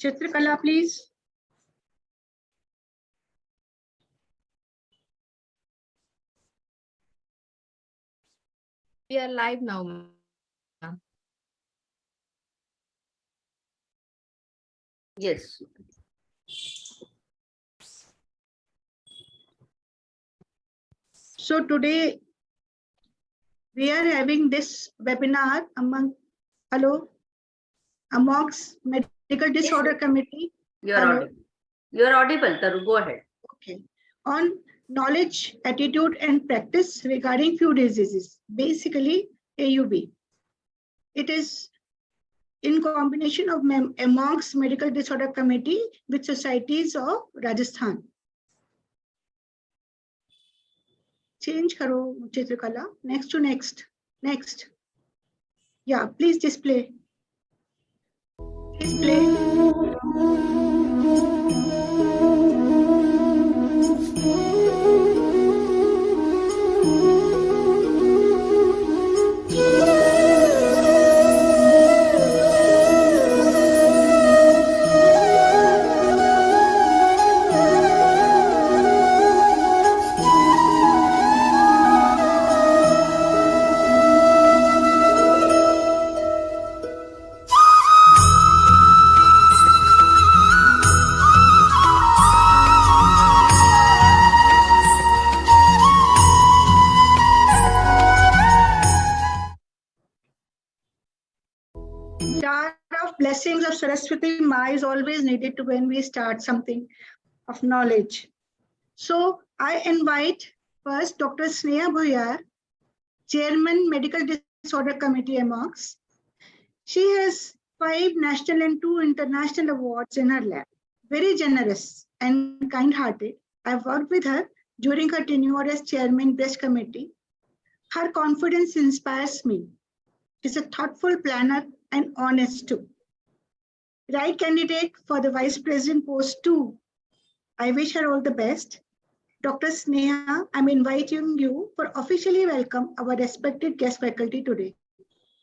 Chitrikala, please. We are live now, ma'am. Yes. So today we are having this webinar amongst Medical Disorder Committee. You are audible. You are audible, Taru. Go ahead. Okay. On knowledge, attitude, and practice regarding few diseases, basically AUB. It is in combination of amongst Medical Disorder Committee with societies of Rajasthan. Change karo Chitrikala. Next to next. Next. Yeah, please display. Display. Jar of blessings of Saraswati Ma is always needed to when we start something of knowledge. So I invite first Dr. Sneha Bhuyar, Chairman Medical Disorder Committee AMOX. She has 5 national and 2 international awards in her lap. Very generous and kind-hearted. I've worked with her during her tenure as Chairman Breast Committee. Her confidence inspires me. She's a thoughtful planner and honest too. Right candidate for the Vice President post too. I wish her all the best. Dr. Sneha, I'm inviting you for officially welcome our respected guest faculty today.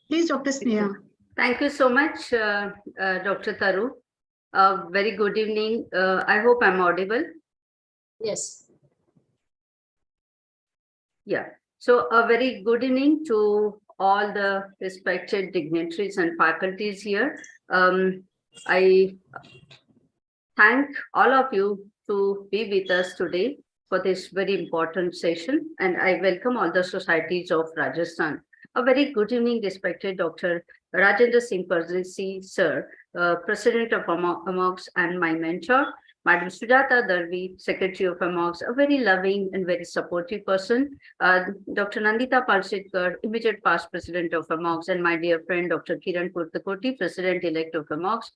Please, Dr. Sneha. Thank you so much, Dr. Taru. Very good evening. I hope I'm audible. Yes. Yeah. So a very good evening to all the respected dignitaries and faculties here. I thank all of you to be with us today for this very important session, and I welcome all the societies of Rajasthan. A very good evening, respected Dr. Rajendra Singh Pardeshi, sir, President of AMOX and my mentor, Madam Sujata Darvi, Secretary of AMOX, a very loving and very supportive person, Dr. Nandita Palsitkar, immediate past President of AMOX, and my dear friend, Dr. Kiran Kurtakoti, President-elect of AMOX,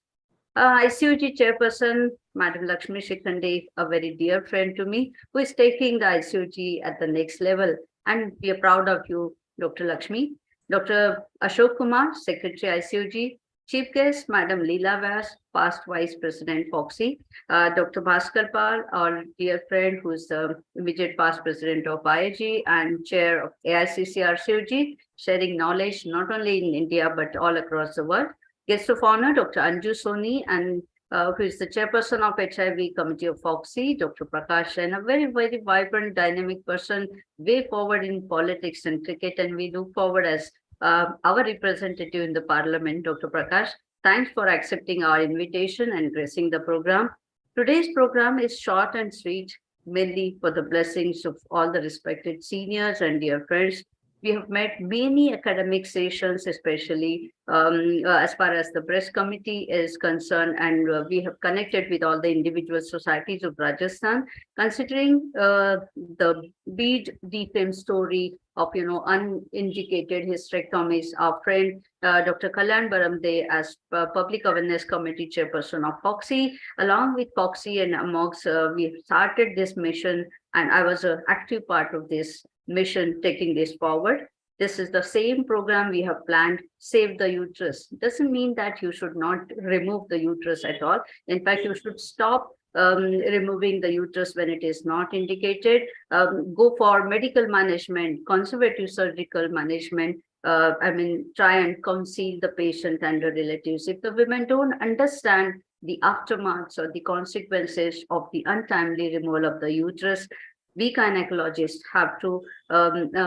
ICOG Chairperson, Madam Lakshmi Shikhande, a very dear friend to me, who is taking the ICOG at the next level. And we are proud of you, Dr. Lakshmi. Dr. Ashok Kumar, Secretary ICOG. Chief guest, Madam Leela Vyas, past Vice President FOXI. Dr. Bhaskar Pal, our dear friend, who is the immediate past President of IIG and Chair of AICC RCOG, sharing knowledge not only in India, but all across the world. Guest of honor, Dr. Anju Soni, and who is the chairperson of HIV Committee of FOXI, Dr. Prakash, and a very, very vibrant, dynamic person, way forward in politics and cricket. And we look forward as our representative in the parliament, Dr. Prakash. Thanks for accepting our invitation and gracing the program. Today's program is short and sweet, mainly for the blessings of all the respected seniors and dear friends. We have met many academic sessions, especially as far as the breast committee is concerned, and we have connected with all the individual societies of Rajasthan, considering the bead defame story of, unindicated hysterectomies. Our friend, Dr. Kalyan Baramde, as Public Awareness Committee Chairperson of FOXI, along with FOXI and AMOX, we started this mission, and I was an active part of this mission taking this forward. This is the same program we have planned, Save the Uterus. Doesn't mean that you should not remove the uterus at all. In fact, you should stop removing the uterus when it is not indicated. Go for medical management, conservative surgical management. Try and conceal the patient and the relatives. If the women don't understand the aftermaths or the consequences of the untimely removal of the uterus, we gynecologists have to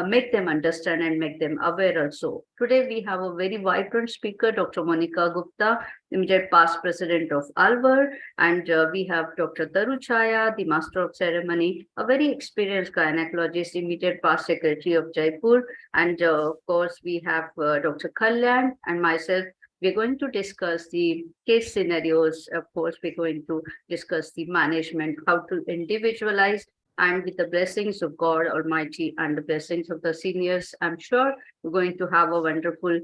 make them understand and make them aware also. Today, we have a very vibrant speaker, Dr. Monica Gupta, immediate past president of Alvar, and we have Dr. Taru Chaya, the master of ceremony, a very experienced gynecologist, immediate past secretary of Jaipur, and of course, we have Dr. Kalyan and myself. We're going to discuss the case scenarios. Of course, we're going to discuss the management, how to individualize, and with the blessings of God Almighty and the blessings of the seniors, I'm sure we're going to have a wonderful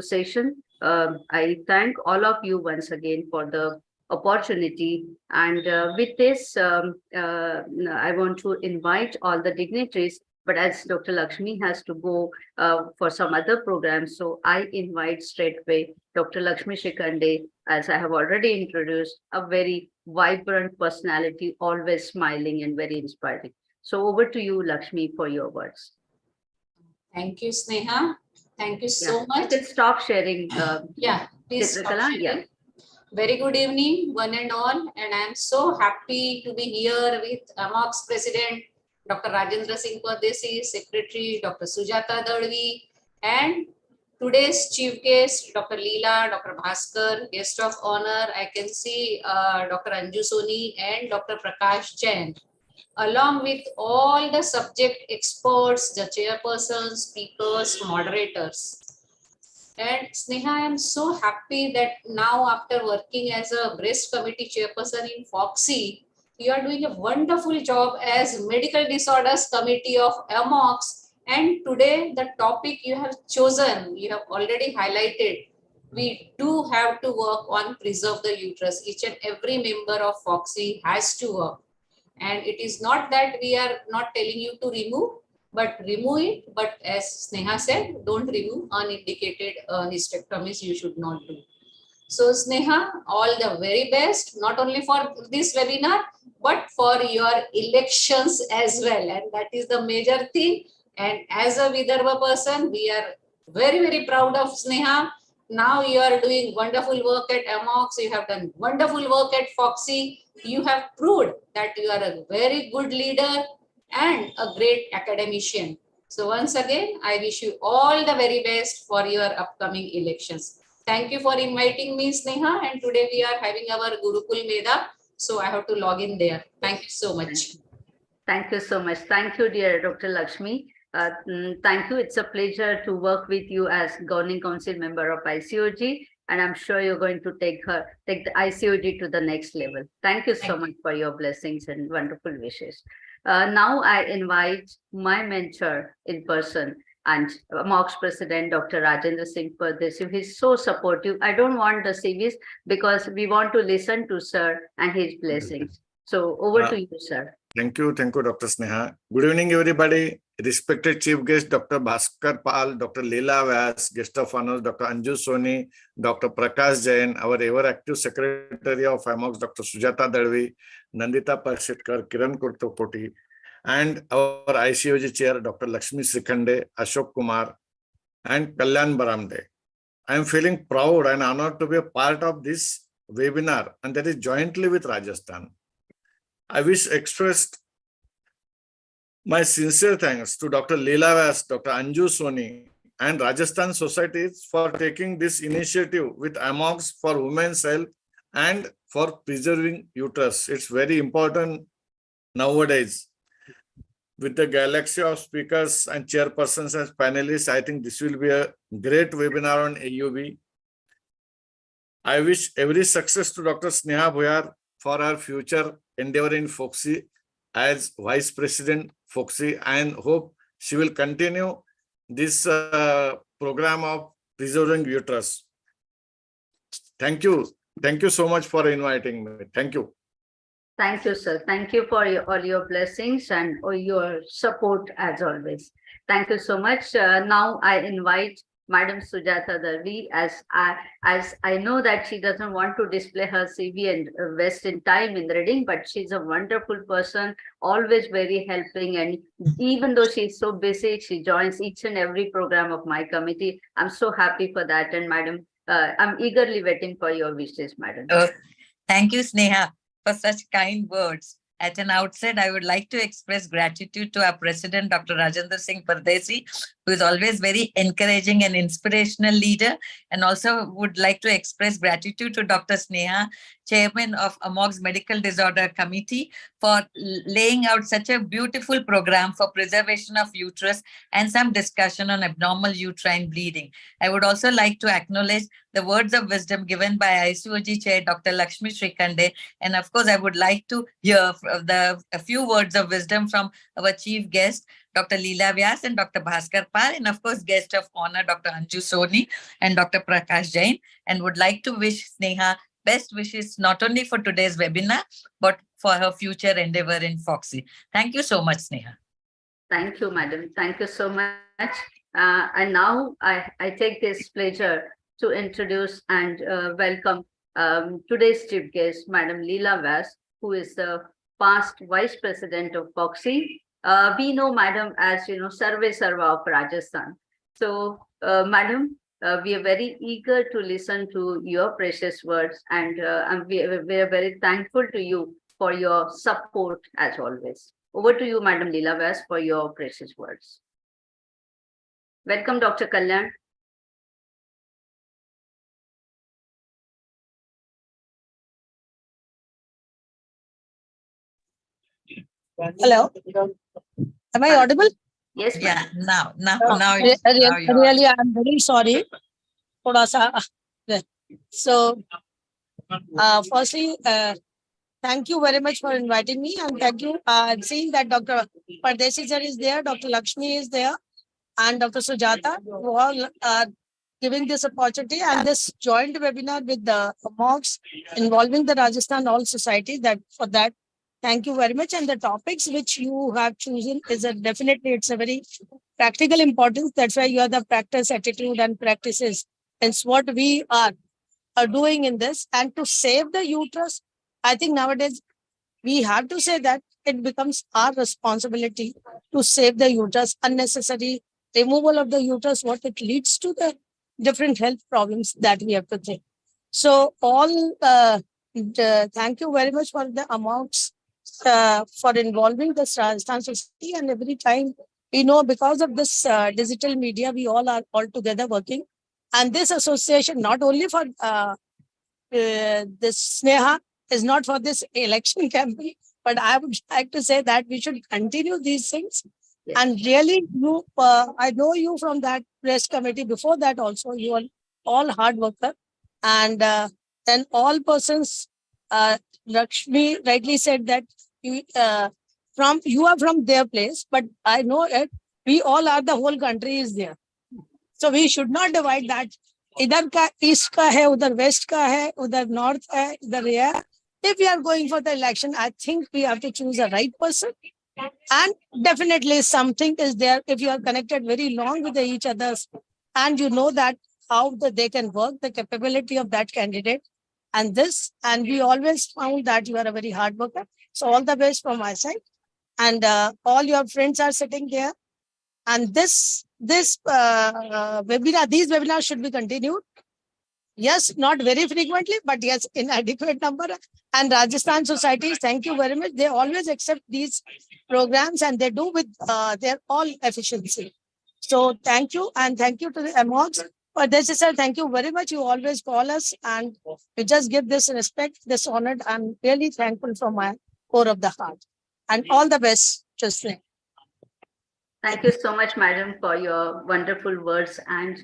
session. I thank all of you once again for the opportunity. And with this, I want to invite all the dignitaries, but as Dr. Lakshmi has to go for some other programs, so I invite straightway Dr. Lakshmi Shikande, as I have already introduced, a very vibrant personality, always smiling and very inspiring. So over to you, Lakshmi, for your words. Thank you, Sneha. Thank you so much. You can stop sharing. Yeah, please stop Chitrakala, sharing. yeah. Very good evening, one and all. And I'm so happy to be here with AMOX President, Dr. Rajendra Singh Pardesi, Secretary, Dr. Sujata Dadvi, and today's chief guest, Dr. Leela, Dr. Bhaskar, guest of honor. I can see Dr. Anju Soni and Dr. Prakash Jain, along with all the subject experts, the chairpersons, speakers, moderators. And Sneha, I am so happy that now after working as a breast committee chairperson in FOXI, you are doing a wonderful job as medical disorders committee of AMOX. And today the topic you have chosen, you have already highlighted, we do have to work on preserve the uterus. Each and every member of FOXI has to work. And it is not that we are not telling you to remove, but remove it. But as Sneha said, don't remove unindicated hysterectomies, you should not do. So Sneha, all the very best, not only for this webinar, but for your elections as well. And that is the major thing. And as a Vidarbha person, we are very, very proud of Sneha. Now you are doing wonderful work at AMOX. You have done wonderful work at FOXI. You have proved that you are a very good leader and a great academician. So once again, I wish you all the very best for your upcoming elections. Thank you for inviting me, Sneha. And today we are having our Gurukul Meda. So I have to log in there. Thank you so much. Thank you so much. Thank you, dear Dr. Lakshmi. Thank you. It's a pleasure to work with you as Governing Council member of ICOG. And I'm sure you're going to take the ICOG to the next level. Thank you so much for your blessings and wonderful wishes. Now I invite my mentor in person and AMOX President, Dr. Rajendra Singh Pardesi. He's so supportive. I don't want the CVs because we want to listen to sir and his blessings. So over to you, sir. Thank you, Dr. Sneha. Good evening, everybody. Respected Chief Guest, Dr. Bhaskar Pal, Dr. Leela Vyas, Guest of Honor, Dr. Anju Soni, Dr. Prakash Jain, our ever-active Secretary of AMOX, Dr. Sujata Dadvi, Nandita Parsetkar, Kiran Kurtopoti, and our ICOG Chair, Dr. Lakshmi Shikande, Ashok Kumar, and Kalyan Baramde. I am feeling proud and honored to be a part of this webinar, and that is jointly with Rajasthan. I wish expressed my sincere thanks to Dr. Leela Vyas, Dr. Anju Soni, and Rajasthan societies for taking this initiative with AMOX for women's health and for preserving uterus. It's very important nowadays. With the galaxy of speakers and chairpersons as panelists, I think this will be a great webinar on AUB. I wish every success to Dr. Sneha Bhuyar for our future endeavor in FOXI as Vice President FOXI, and hope she will continue this program of preserving uterus. Thank you. Thank you so much for inviting me. Thank you. Thank you, sir. Thank you for all your blessings and your support as always. Thank you so much. Now I invite Madam Sujata Dadvi, as I know that she doesn't want to display her CV and waste in time in reading, but she's a wonderful person, always very helping. And even though she's so busy, she joins each and every program of my committee. I'm so happy for that. And Madam I'm eagerly waiting for your wishes, madam. Thank you, Sneha, for such kind words. At an outset, I would like to express gratitude to our president, Dr. Rajendra Singh Pardesi, who is always very encouraging and inspirational leader, and also would like to express gratitude to Dr. Sneha, chairman of AMOG's Medical Disorder Committee, for laying out such a beautiful program for preservation of uterus and some discussion on abnormal uterine bleeding. I would also like to acknowledge the words of wisdom given by ICOG Chair Dr. Lakshmi Shrikande. And of course, I would like to hear a few words of wisdom from our chief guest, Dr. Leela Vyas and Dr. Bhaskar Pal, and of course, guest of honor, Dr. Anju Soni and Dr. Prakash Jain, and would like to wish Sneha best wishes not only for today's webinar, but for her future endeavor in Foxy. Thank you so much, Sneha. Thank you, madam. Thank you so much. And now I take this pleasure to introduce and welcome today's chief guest, Madam Leela Vyas, who is the past Vice President of Foxy. We know Madam as, Sarve Sarva of Rajasthan. So, Madam, we are very eager to listen to your precious words, and we are very thankful to you for your support as always. Over to you, Madam Leela Vyas, for your precious words. Welcome, Dr. Kalyan. Hello. Am I audible? Yes, Yeah, ma'am. now Re- you are. Really, I'm very sorry. Thoda sa. So, firstly, thank you very much for inviting me, and thank you. I'm seeing that Dr. Pardesi sir is there, Dr. Lakshmi is there, and Dr. Sujata, who all are giving this opportunity and this joint webinar with the MOGs involving the Rajasthan All Society. That for that, thank you very much. And the topics which you have chosen is definitely it's a very practical importance. That's why you are the practice, attitude, and practices. It's what we are doing in this. And to save the uterus, I think nowadays we have to say that it becomes our responsibility to save the uterus. Unnecessary removal of the uterus, what it leads to, the different health problems that we have to think. So all, thank you very much for the amounts for involving the Rajasthan Society. And every time, because of this digital media, we all are all together working. And this association, not only for this Sneha, is not for this election campaign, but I would like to say that we should continue these things. Yes. And really, I know you from that press committee. Before that also, you are all hard worker. And then all persons, Lakshmi rightly said that you are from their place, but I know it. We all are, the whole country is there. So we should not divide that. Idhar ka east ka hai, udhar west ka hai, udhar north hai, idhar hai. If we are going for the election, I think we have to choose a right person. And definitely something is there if you are connected very long with each others, and you know that how they can work, the capability of that candidate. And we always found that you are a very hard worker. So all the best from my side. And all your friends are sitting there. And these webinars should be continued. Yes, not very frequently, but yes, in adequate number. And Rajasthan societies, thank you very much. They always accept these programs, and they do with their all efficiency. So thank you, and thank you to the MOGs. But this is, sir, thank you very much. You always call us, and you just give this respect, this honor. I'm really thankful from my core of the heart. And all the best, Justin. Thank you so much, madam, for your wonderful words and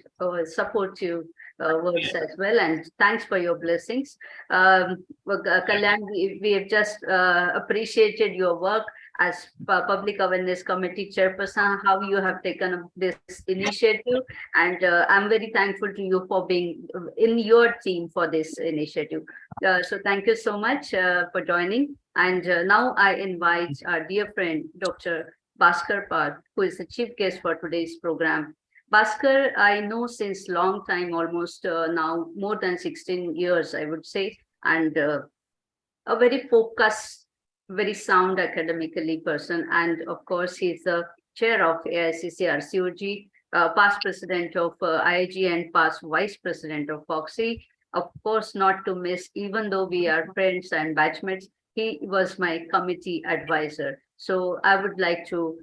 supportive words as well. And thanks for your blessings. Kalyan, we have just appreciated your work as Public Awareness Committee Chairperson, how you have taken up this initiative. And I'm very thankful to you for being in your team for this initiative. So thank you so much for joining. And now I invite our dear friend, Dr. Bhaskar Pal, who is the chief guest for today's program. Bhaskar, I know since long time, almost now more than 16 years, I would say, and a very focused, very sound academically person. And of course, he's the chair of AICC RCOG past president of IIG and past vice president of FOXI. Of course, not to miss, even though we are friends and batchmates, he was my committee advisor. So I would like to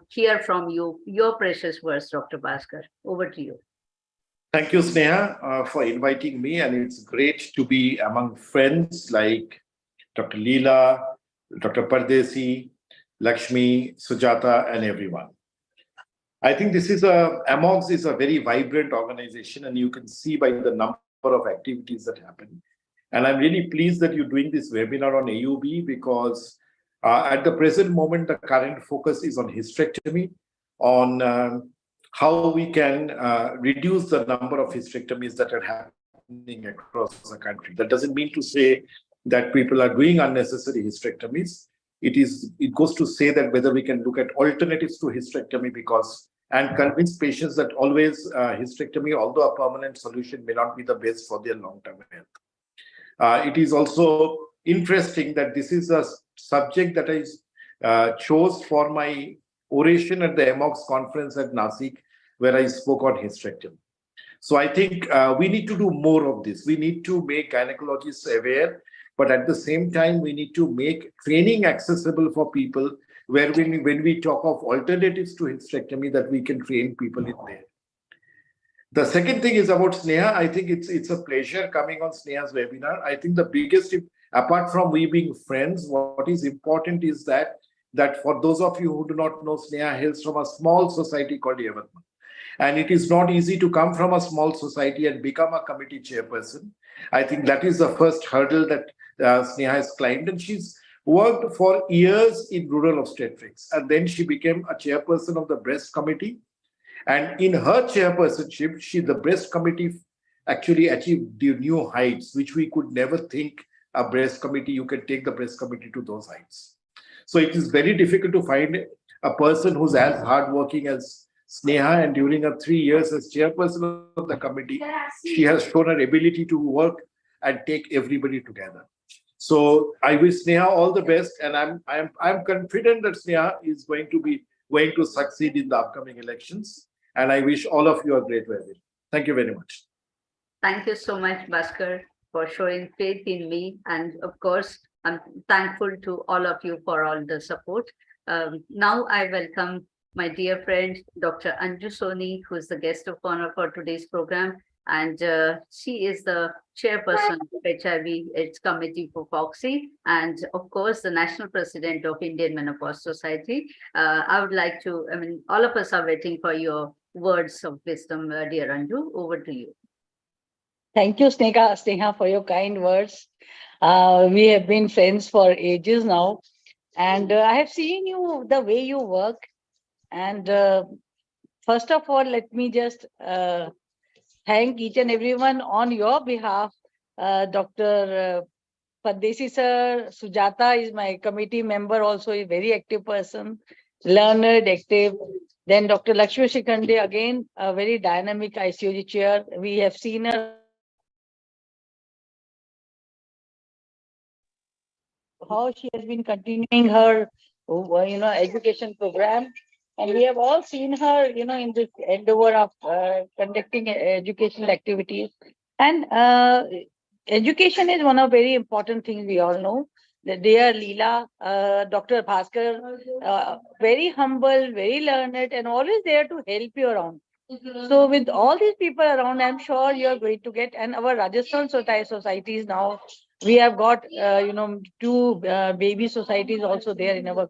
hear from you, your precious words, Dr. Bhaskar. Over to you. Thank you, Sneha, for inviting me. And it's great to be among friends like Dr. Leela, Dr. Pardesi, Lakshmi, Sujata, and everyone. I think AMOGS is a very vibrant organization, and you can see by the number of activities that happen. And I'm really pleased that you're doing this webinar on AUB because at the present moment, the current focus is on hysterectomy, on how we can reduce the number of hysterectomies that are happening across the country. That doesn't mean to say that people are doing unnecessary hysterectomies. It goes to say that whether we can look at alternatives to hysterectomy and convince patients that always hysterectomy, although a permanent solution, may not be the best for their long-term health. It is also interesting that this is a subject that I chose for my oration at the AMOGS conference at Nasik, where I spoke on hysterectomy. So I think we need to do more of this. We need to make gynecologists aware, but at the same time, we need to make training accessible for people where when we talk of alternatives to hysterectomy, that we can train people in there. The second thing is about Sneha. I think it's a pleasure coming on Sneha's webinar. I think the biggest, apart from we being friends, what is important is that for those of you who do not know, Sneha hails from a small society called Yavatmal. And it is not easy to come from a small society and become a committee chairperson. I think that is the first hurdle that Sneha has climbed. And she's worked for years in rural obstetrics. And then she became a chairperson of the breast committee. And in her chairpersonship, the breast committee actually achieved the new heights, which we could never think a breast committee, you can take the breast committee to those heights. So it is very difficult to find a person who's as hardworking as Sneha, and during her 3 years as chairperson of the committee, she has shown her ability to work and take everybody together. So I wish Sneha all the best, and I'm confident that Sneha is going to succeed in the upcoming elections. And I wish all of you a great webinar. Thank you very much. Thank you so much, Bhaskar, for showing faith in me. And of course, I'm thankful to all of you for all the support. Now I welcome my dear friend, Dr. Anju Soni, who is the guest of honor for today's program. And she is the chairperson of HIV/AIDS Committee for FOXI, and of course, the national president of Indian Menopause Society. I would like to, all of us are waiting for your words of wisdom, dear Anju. Over to you. Thank you, Sneha, for your kind words. We have been friends for ages now, and I have seen you, the way you work. And first of all, let me just thank each and everyone on your behalf. Dr. Pardesi sir, Sujata is my committee member, also a very active person, learned, active. Then Dr. Lakshmi Shikhande, again, a very dynamic ICOG chair. We have seen her, how she has been continuing her, education program. And we have all seen her, in this endeavor of conducting educational activities. And education is one of very important things we all know. The dear Leela, Dr. Bhaskar, very humble, very learned, and always there to help you around. So with all these people around, I'm sure you're going to get, and our Rajasthan societies now, we have got, 2 baby societies also there in our,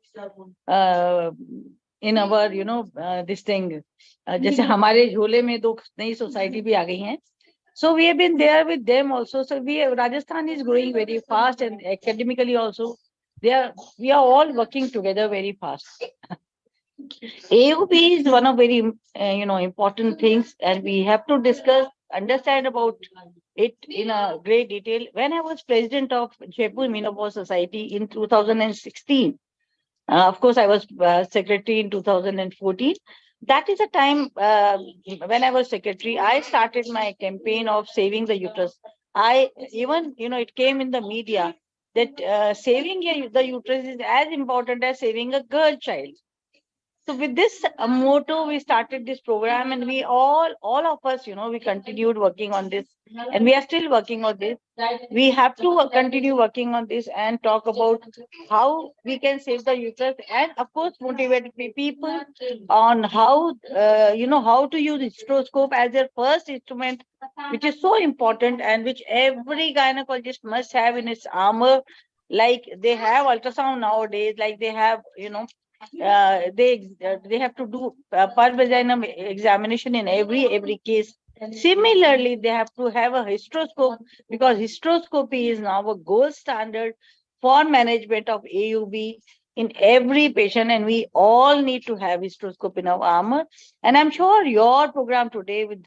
this thing. जैसे हमारे झोले में 2 नई society भी आ गई हैं. So we have been there with them also. So Rajasthan is growing very fast, and academically also, we are all working together very fast. AUB is one of very, important things, and we have to understand about it in a great detail. When I was president of Jaipur Menopause Society in 2016, of course, I was secretary in 2014. That is a time when I was secretary, I started my campaign of saving the uterus. It came in the media that saving the uterus is as important as saving a girl child. So with this motto, we started this program, and we all of us, we continued working on this, and we are still working on this. We have to continue working on this and talk about how we can save the uterus, and of course motivate people on how how to use hysteroscope as their first instrument, which is so important and which every gynecologist must have in its armor. Like they have ultrasound nowadays, like they have they have to do per vaginum examination in every case. Similarly, they have to have a hysteroscope, because hysteroscopy is now a gold standard for management of AUB in every patient, and we all need to have hysteroscope in our armor. And I'm sure your program today with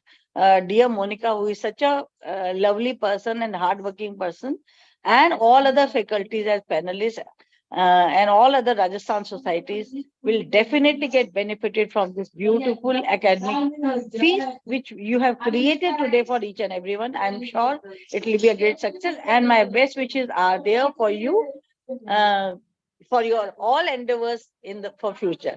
dear Monica, who is such a lovely person and hardworking person, and all other faculties as panelists, and all other Rajasthan societies will definitely get benefited from this beautiful academic feast which you have created today for each and everyone. I'm sure it will be a great success, and my best wishes are there for you, for your all endeavors for future.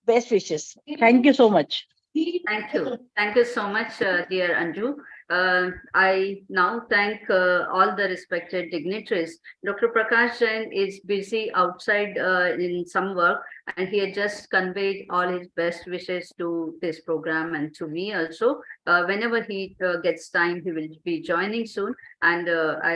Best wishes. Thank you so much. Thank you. Thank you so much, dear Anju. I now thank all the respected dignitaries. Dr. Prakash Jain is busy outside in some work, and he had just conveyed all his best wishes to this program and to me also. Whenever he gets time, he will be joining soon. And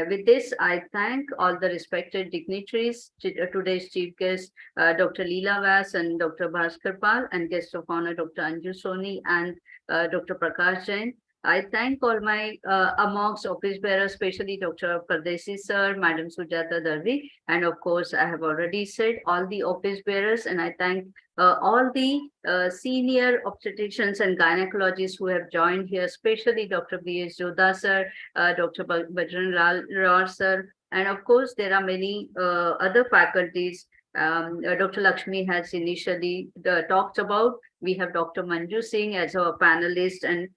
with this, I thank all the respected dignitaries, today's chief guest, Dr. Leela Vyas and Dr. Bhaskar Pal, and guest of honor, Dr. Anju Soni and Dr. Prakash Jain. I thank all my AMOG's office bearers, especially Dr. Pardesi sir, Madam Sujata Darvi, and of course, I have already said all the office bearers, and I thank all the senior obstetricians and gynecologists who have joined here, especially Dr. B.S. Jodha sir, Dr. Bajran Rao sir, and of course, there are many other faculties. Dr. Lakshmi has initially talked about. We have Dr. Manju Singh as our panelist, and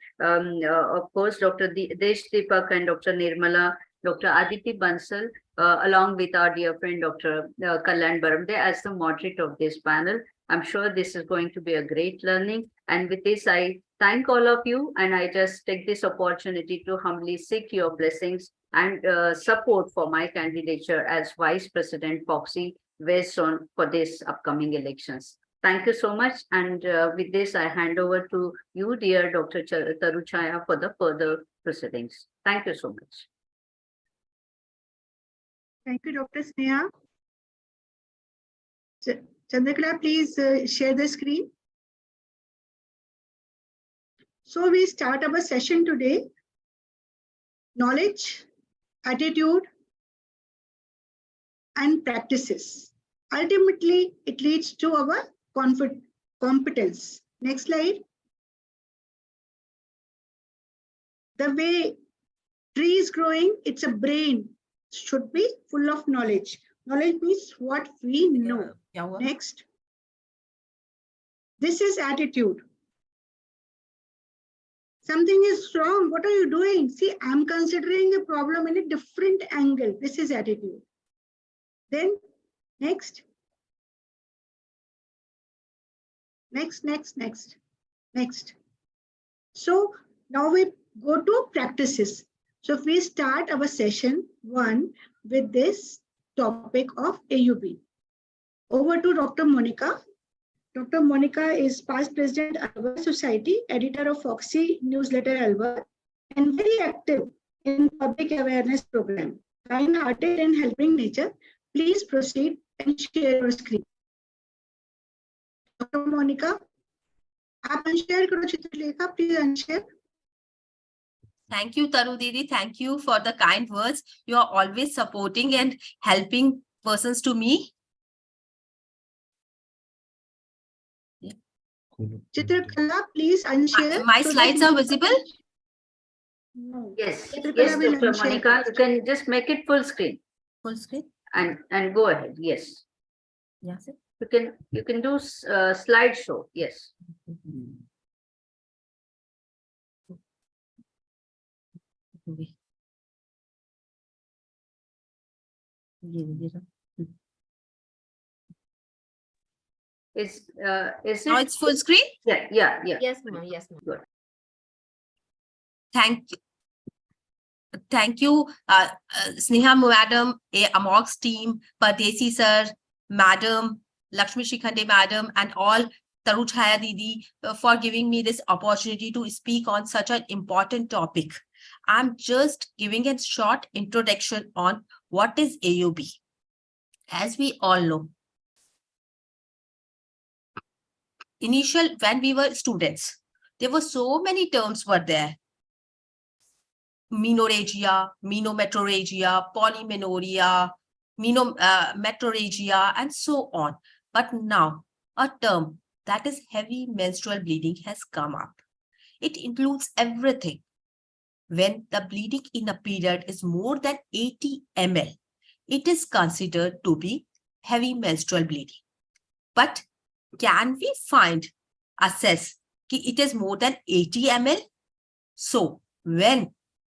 of course, Dr. Desh Deepak and Dr. Nirmala, Dr. Aditi Bansal, along with our dear friend Dr. Kalyan Baramde as the moderator of this panel. I'm sure this is going to be a great learning. And with this, I thank all of you, and I just take this opportunity to humbly seek your blessings and support for my candidature as Vice President FOGSI West Zone for this upcoming elections. Thank you so much. And with this, I hand over to you, dear Dr. Taruchaya, for the further proceedings. Thank you so much. Thank you, Dr. Sneha. Chandrakala, please share the screen. So we start our session today. Knowledge, attitude, and practices. Ultimately, it leads to our competence. Next slide. The way tree is growing, it's a brain should be full of knowledge. Knowledge means what we know. Next. This is attitude. Something is wrong. What are you doing? See, I'm considering the problem in a different angle. This is attitude. Then next. Next. So now we go to practices. So if we start our session 1 with this topic of AUB. Over to Dr. Monica. Dr. Monica is past president of Alwar Society, editor of FOGSI newsletter Alwar, and very active in public awareness program. Kind-hearted and helping nature. Please proceed and share your screen. Dr. Monica, आप unshare करो Chitralekha, please unshare. Thank you, Taru Didi. Thank you for the kind words. You are always supporting and helping persons to me. Chitrikala, please unshare. My slides are visible? No. Yes, Chitrikala yes, will Dr. unshare Monica, you first. can just make it full screen Full screen? and go ahead. Yes, Yes. you can do slideshow. Yes. Is Now it? it's full screen. Yeah, yeah, yeah. Yes, ma'am. Yes, ma'am. Good. Thank you. Thank you, Sneha Madam, Amox team, Pardesi sir, Madam, Lakshmi Shikhande Madam, and all Taru Chhaya Didi for giving me this opportunity to speak on such an important topic. I'm just giving a short introduction on what is AUB. As we all know, when we were students, there were so many terms were there. Menorrhagia, menometrorrhagia, polymenorrhea, metrorrhagia, and so on. But now a term that is heavy menstrual bleeding has come up. It includes everything. When the bleeding in a period is more than 80 ml, it is considered to be heavy menstrual bleeding. But can we assess that it is more than 80 ml? So when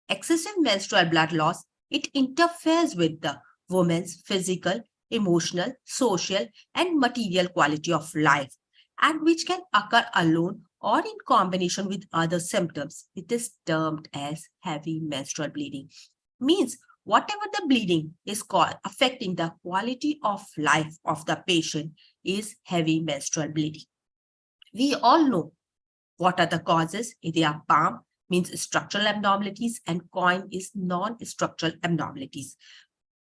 excessive menstrual blood loss, it interferes with the woman's physical, emotional, social, and material quality of life, and which can occur alone or in combination with other symptoms. It is termed as heavy menstrual bleeding. Means whatever the bleeding is called affecting the quality of life of the patient is heavy menstrual bleeding. We all know what are the causes. They are PAM, means structural abnormalities, and COIN is non-structural abnormalities.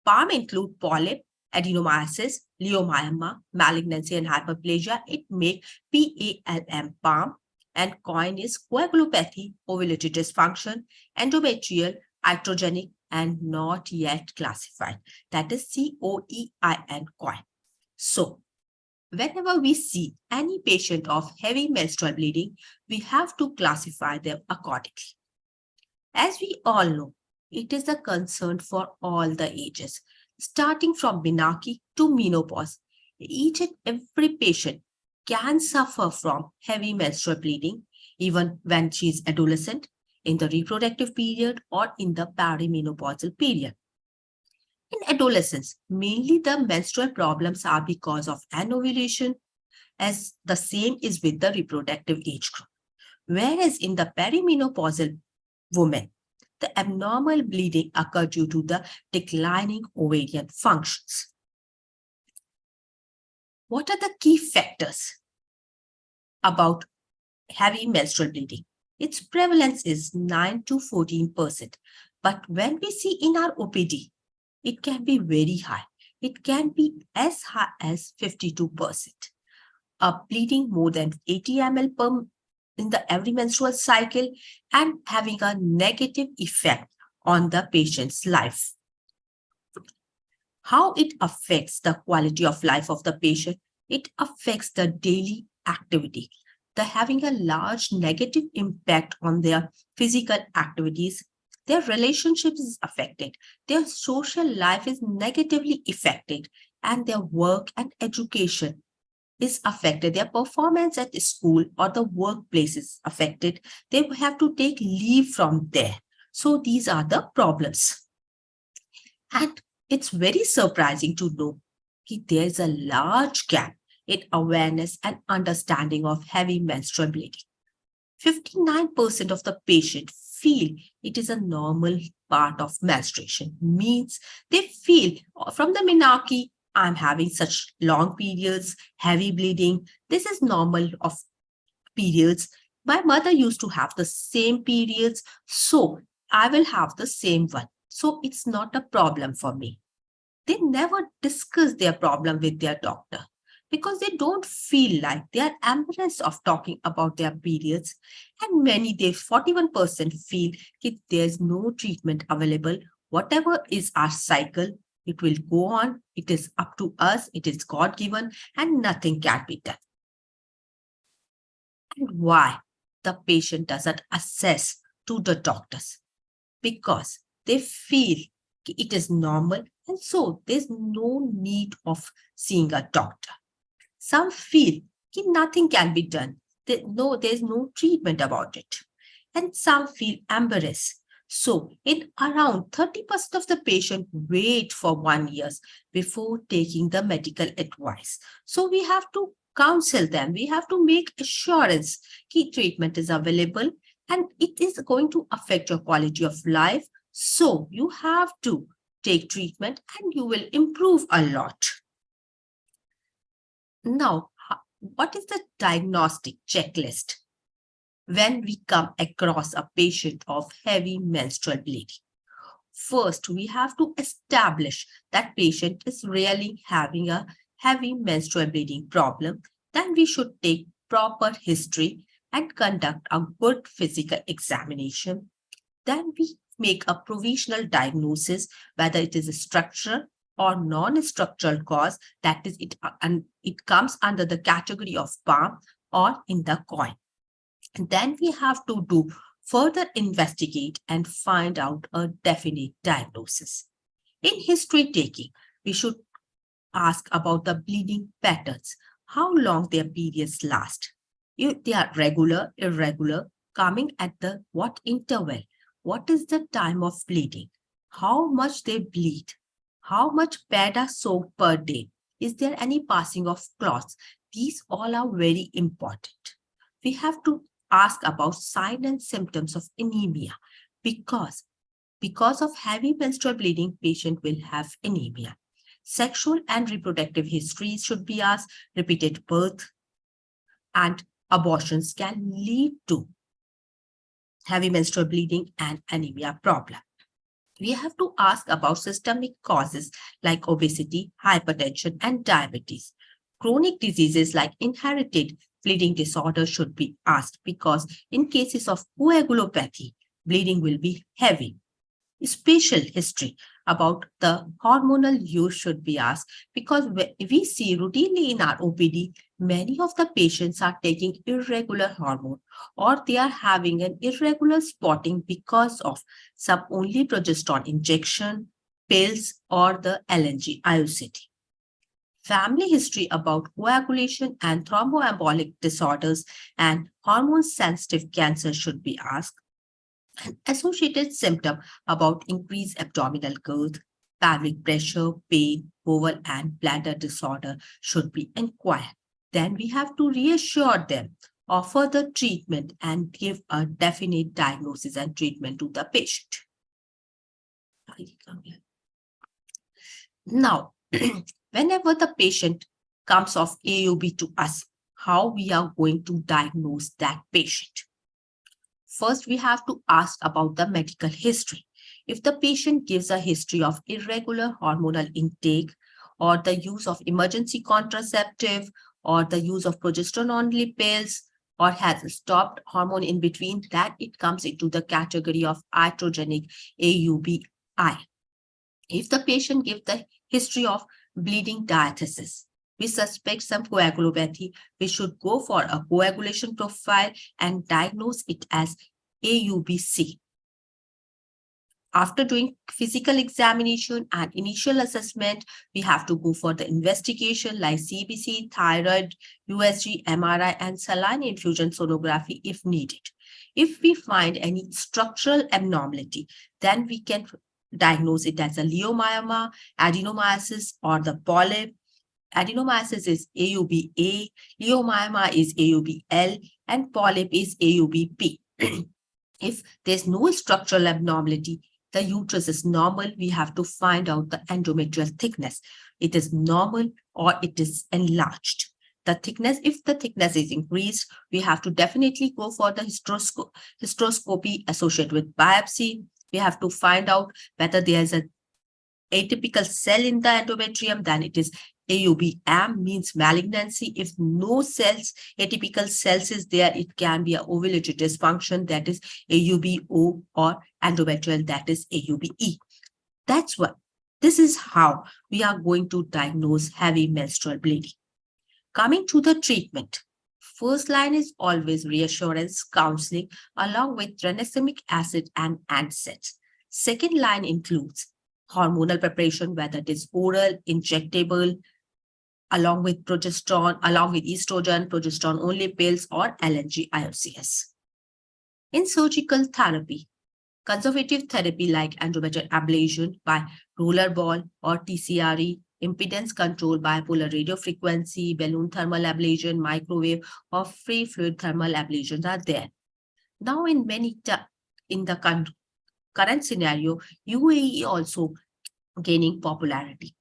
PAM include polyp, adenomyosis, leiomyoma, malignancy, and hyperplasia. It makes PALM, PAM, and COIN is coagulopathy, ovulatory dysfunction, endometrial, iatrogenic, and not yet classified. That is COEIN, COIN. So, whenever we see any patient of heavy menstrual bleeding, we have to classify them accordingly. As we all know, it is a concern for all the ages, starting from menarche to menopause. Each and every patient can suffer from heavy menstrual bleeding, even when she is adolescent, in the reproductive period, or in the perimenopausal period. In adolescence, mainly the menstrual problems are because of anovulation, as the same is with the reproductive age group. Whereas in the perimenopausal woman, the abnormal bleeding occurs due to the declining ovarian functions. What are the key factors about heavy menstrual bleeding? Its prevalence is 9 to 14%. But when we see in our OPD, it can be very high. It can be as high as 52%. A bleeding more than 80 ml in the every menstrual cycle and having a negative effect on the patient's life. How it affects the quality of life of the patient? It affects the daily activity. The having a large negative impact on their physical activities. Their relationships is affected. Their social life is negatively affected, and their work and education is affected. Their performance at school or the workplace is affected. They have to take leave from there. So these are the problems. And it's very surprising to know that there is a large gap in awareness and understanding of heavy menstrual bleeding. 59% of the patient feel it is a normal part of menstruation. Means they feel from the menarche, I'm having such long periods, heavy bleeding. This is normal of periods. My mother used to have the same periods, so I will have the same one. So it's not a problem for me. They never discuss their problem with their doctor because they don't feel like they are embarrassed of talking about their periods. And many, 41% feel that there's no treatment available. Whatever is our cycle, it will go on. It is up to us. It is God-given and nothing can be done. And why the patient doesn't assess to the doctors? Because they feel it is normal and so there's no need of seeing a doctor. Some feel that nothing can be done. There's no treatment about it. And some feel embarrassed. So in around 30% of the patient wait for 1 year before taking the medical advice. So we have to counsel them. We have to make assurance key treatment is available and it is going to affect your quality of life. So you have to take treatment and you will improve a lot. Now, what is the diagnostic checklist when we come across a patient of heavy menstrual bleeding? First, we have to establish that patient is really having a heavy menstrual bleeding problem. Then we should take proper history and conduct a good physical examination. Then we make a provisional diagnosis, whether it is a structural or non-structural cause, that is it comes under the category of palm or in the coin. And then we have to do further investigate and find out a definite diagnosis. In history taking, we should ask about the bleeding patterns, how long their periods last. If they are regular, irregular, coming at the what interval, what is the time of bleeding, how much they bleed, how much pad are soaked per day, is there any passing of clots? These all are very important. We have to ask about signs and symptoms of anemia because of heavy menstrual bleeding, patient will have anemia. Sexual and reproductive histories should be asked. Repeated birth and abortions can lead to heavy menstrual bleeding and anemia problem. We have to ask about systemic causes like obesity, hypertension, and diabetes. Chronic diseases like inherited bleeding disorder should be asked because in cases of coagulopathy, bleeding will be heavy. Spatial history about the hormonal use should be asked because we see routinely in our OPD, many of the patients are taking irregular hormone or they are having an irregular spotting because of some only progesterone injection, pills, or the LNG IUCD. Family history about coagulation and thromboembolic disorders and hormone-sensitive cancer should be asked. An associated symptom about increased abdominal girth, pelvic pressure, pain, bowel, and bladder disorder should be inquired. Then we have to reassure them, offer the treatment, and give a definite diagnosis and treatment to the patient. Now, whenever the patient comes of AUB to us, how we are going to diagnose that patient? First, we have to ask about the medical history. If the patient gives a history of irregular hormonal intake or the use of emergency contraceptive or the use of progesterone-only pills or has stopped hormone in between, that it comes into the category of iatrogenic AUBI. If the patient gives the history of bleeding diathesis, we suspect some coagulopathy, we should go for a coagulation profile and diagnose it as AUBC. After doing physical examination and initial assessment, we have to go for the investigation like CBC, thyroid, USG, MRI, and saline infusion sonography if needed. If we find any structural abnormality, then we can diagnose it as a leiomyoma, adenomyosis, or the polyp. Adenomyosis is AUB-A, leiomyoma is AUB-L, and polyp is AUB-P. If there's no structural abnormality, the uterus is normal, we have to find out the endometrial thickness. It is normal or it is enlarged. The thickness, if the thickness is increased, we have to definitely go for the hysteroscopy associated with biopsy. We have to find out whether there is an atypical cell in the endometrium, then it is AUB-AM, means malignancy. If no cells, atypical cells is there, it can be an ovulatory dysfunction, that is AUB-O, or endometrial, that is AUB-E. That's what, this is how we are going to diagnose heavy menstrual bleeding. Coming to the treatment, first line is always reassurance, counseling, along with tranexamic acid and NSAIDs. Second line includes hormonal preparation, whether it is oral, injectable, along with progesterone, along with estrogen, progesterone-only pills, or LNG IOCS. In surgical therapy, conservative therapy like endometrial ablation by roller ball or TCRE impedance control, bipolar radio frequency, balloon thermal ablation, microwave, or free fluid thermal ablations are there. Now, in the current scenario, UAE also gaining popularity.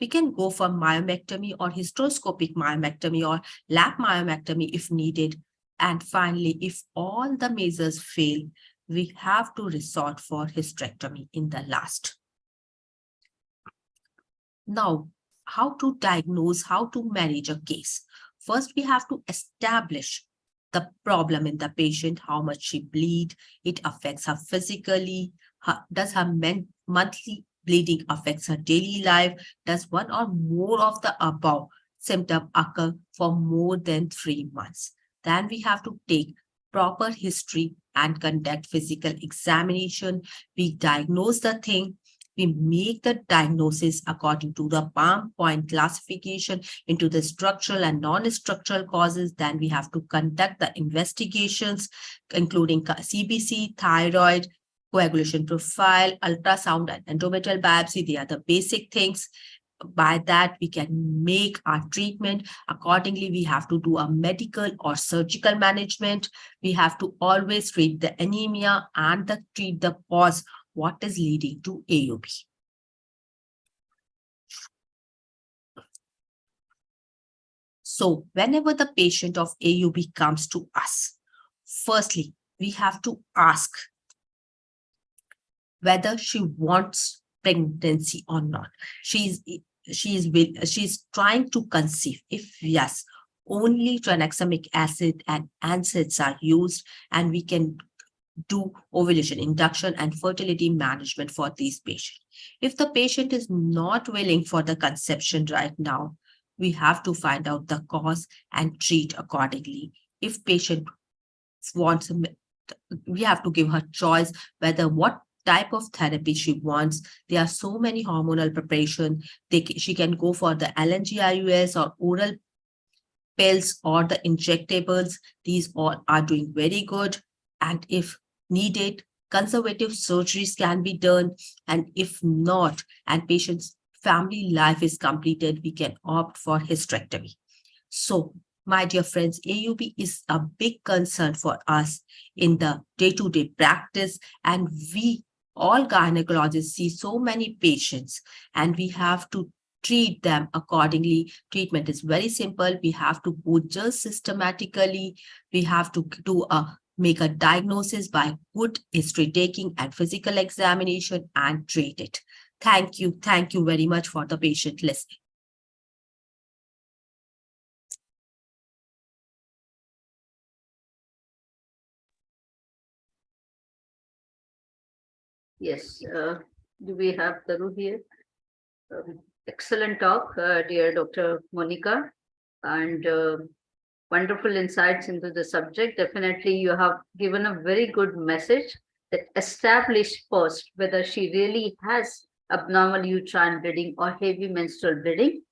We can go for myomectomy or hysteroscopic myomectomy or lap myomectomy if needed. And finally, if all the measures fail, we have to resort for hysterectomy in the last. Now, how to diagnose, how to manage a case? First, we have to establish the problem in the patient, how much she bleed, it affects her physically, does her monthly bleeding affects her daily life, does one or more of the above symptom occur for more than 3 months. Then we have to take proper history and conduct physical examination. We diagnose the thing. We make the diagnosis according to the Palm Point classification into the structural and non-structural causes. Then we have to conduct the investigations, including CBC, thyroid, coagulation profile, ultrasound, and endometrial biopsy. They are the basic things. By that, we can make our treatment. Accordingly, we have to do a medical or surgical management. We have to always treat the anemia and treat the cause, what is leading to AUB. So whenever the patient of AUB comes to us, firstly, we have to ask whether she wants pregnancy or not. She's trying to conceive. If yes, only tranexamic acid and NSAIDs are used, and we can do ovulation induction and fertility management for these patients. If the patient is not willing for the conception right now, we have to find out the cause and treat accordingly. If patient wants, we have to give her choice whether what type of therapy she wants. There are so many hormonal preparation. She can go for the LNG-IUS or oral pills or the injectables. These all are doing very good. And if needed, conservative surgeries can be done. And if not, and patient's family life is completed, we can opt for hysterectomy. So, my dear friends, AUB is a big concern for us in the day-to-day practice, and we all gynecologists see so many patients, and we have to treat them accordingly. Treatment is very simple. We have to go just systematically. We have to make a diagnosis by good history taking and physical examination and treat it. Thank you. Thank you very much for the patient listening. Yes, do we have Taru here? Excellent talk, dear Dr. Monica, and wonderful insights into the subject. Definitely, you have given a very good message that establish first whether she really has abnormal uterine bleeding or heavy menstrual bleeding.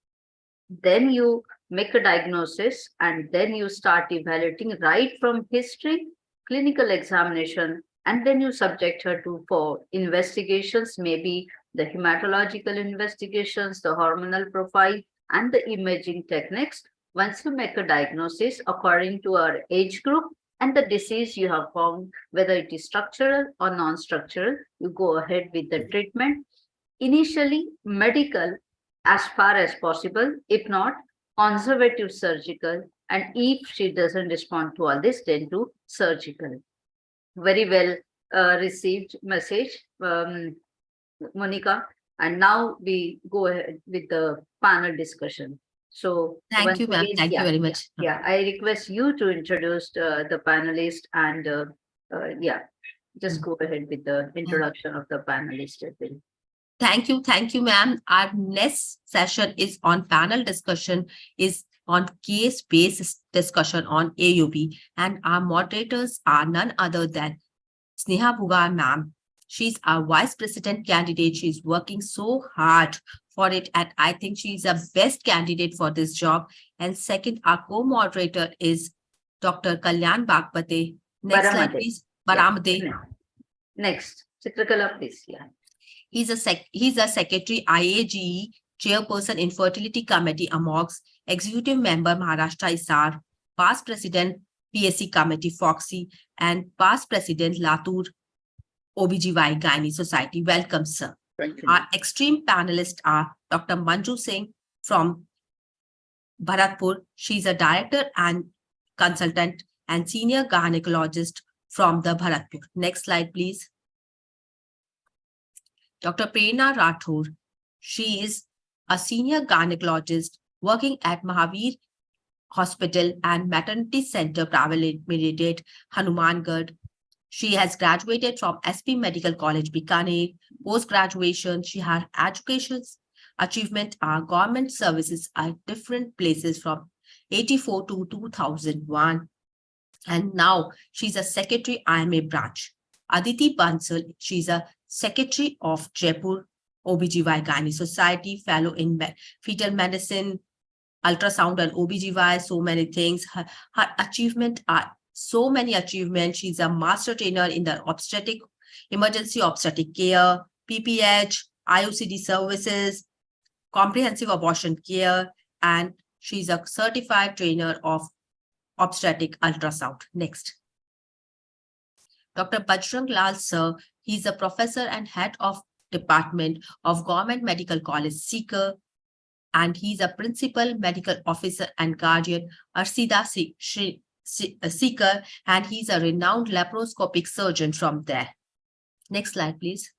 Then you make a diagnosis, and then you start evaluating right from history, clinical examination, and then you subject her to for investigations, maybe the hematological investigations, the hormonal profile, and the imaging techniques. Once you make a diagnosis according to our age group and the disease you have found, whether it is structural or non-structural, you go ahead with the treatment. Initially, medical as far as possible, if not, conservative surgical, and if she doesn't respond to all this, then to surgical. Very well received message, Monica. And now we go ahead with the panel discussion. So thank you, ma'am. Thank you very much. Yeah, I request you to introduce the panelist, and just go ahead with the introduction of the panelist. Thank you, ma'am. Our next session is on panel discussion, is on case-based discussion on AUB, and our moderators are none other than Sneha Bhugar, ma'am. She's our vice president candidate. She's working so hard for it, and I think she's the best candidate for this job. And second, our co-moderator is Dr. Kalyan Bagpate. Next slide, please. Baramade. Yeah. Next, Chitrakala, please. Yeah. He's a secretary IAGE Chairperson Infertility Committee AMOGS, Executive Member Maharashtra ISAR, Past President PSC Committee FOXY, and Past President Latur OBGY Gynae Society. Welcome, sir. Thank you. Our extreme panelists are Dr. Manju Singh from Bharatpur. She's a director and consultant and senior gynecologist from the Bharatpur. Next slide, please. Dr. Prerna Rathore. She is a senior gynecologist working at Mahavir Hospital and Maternity Center, Private Limited, Hanumangarh. She has graduated from SP Medical College, Bikaner. Post-graduation, she had education achievement are government services at different places from 84 to 2001. And now she's a secretary IMA branch. Aditi Bansal, she's a secretary of Jaipur OBGY Gynae Society, fellow in fetal medicine, ultrasound and OBGY, so many things. Her achievement are so many achievements. She's a master trainer in the emergency obstetric care, PPH, IUCD services, comprehensive abortion care, and she's a certified trainer of obstetric ultrasound. Next. Dr. Bajrang Lal, sir, he's a professor and head of Department of Government Medical College, Sikar, and he's a principal medical officer and guardian, Arsida Sikar, and he's a renowned laparoscopic surgeon from there. Next slide, please.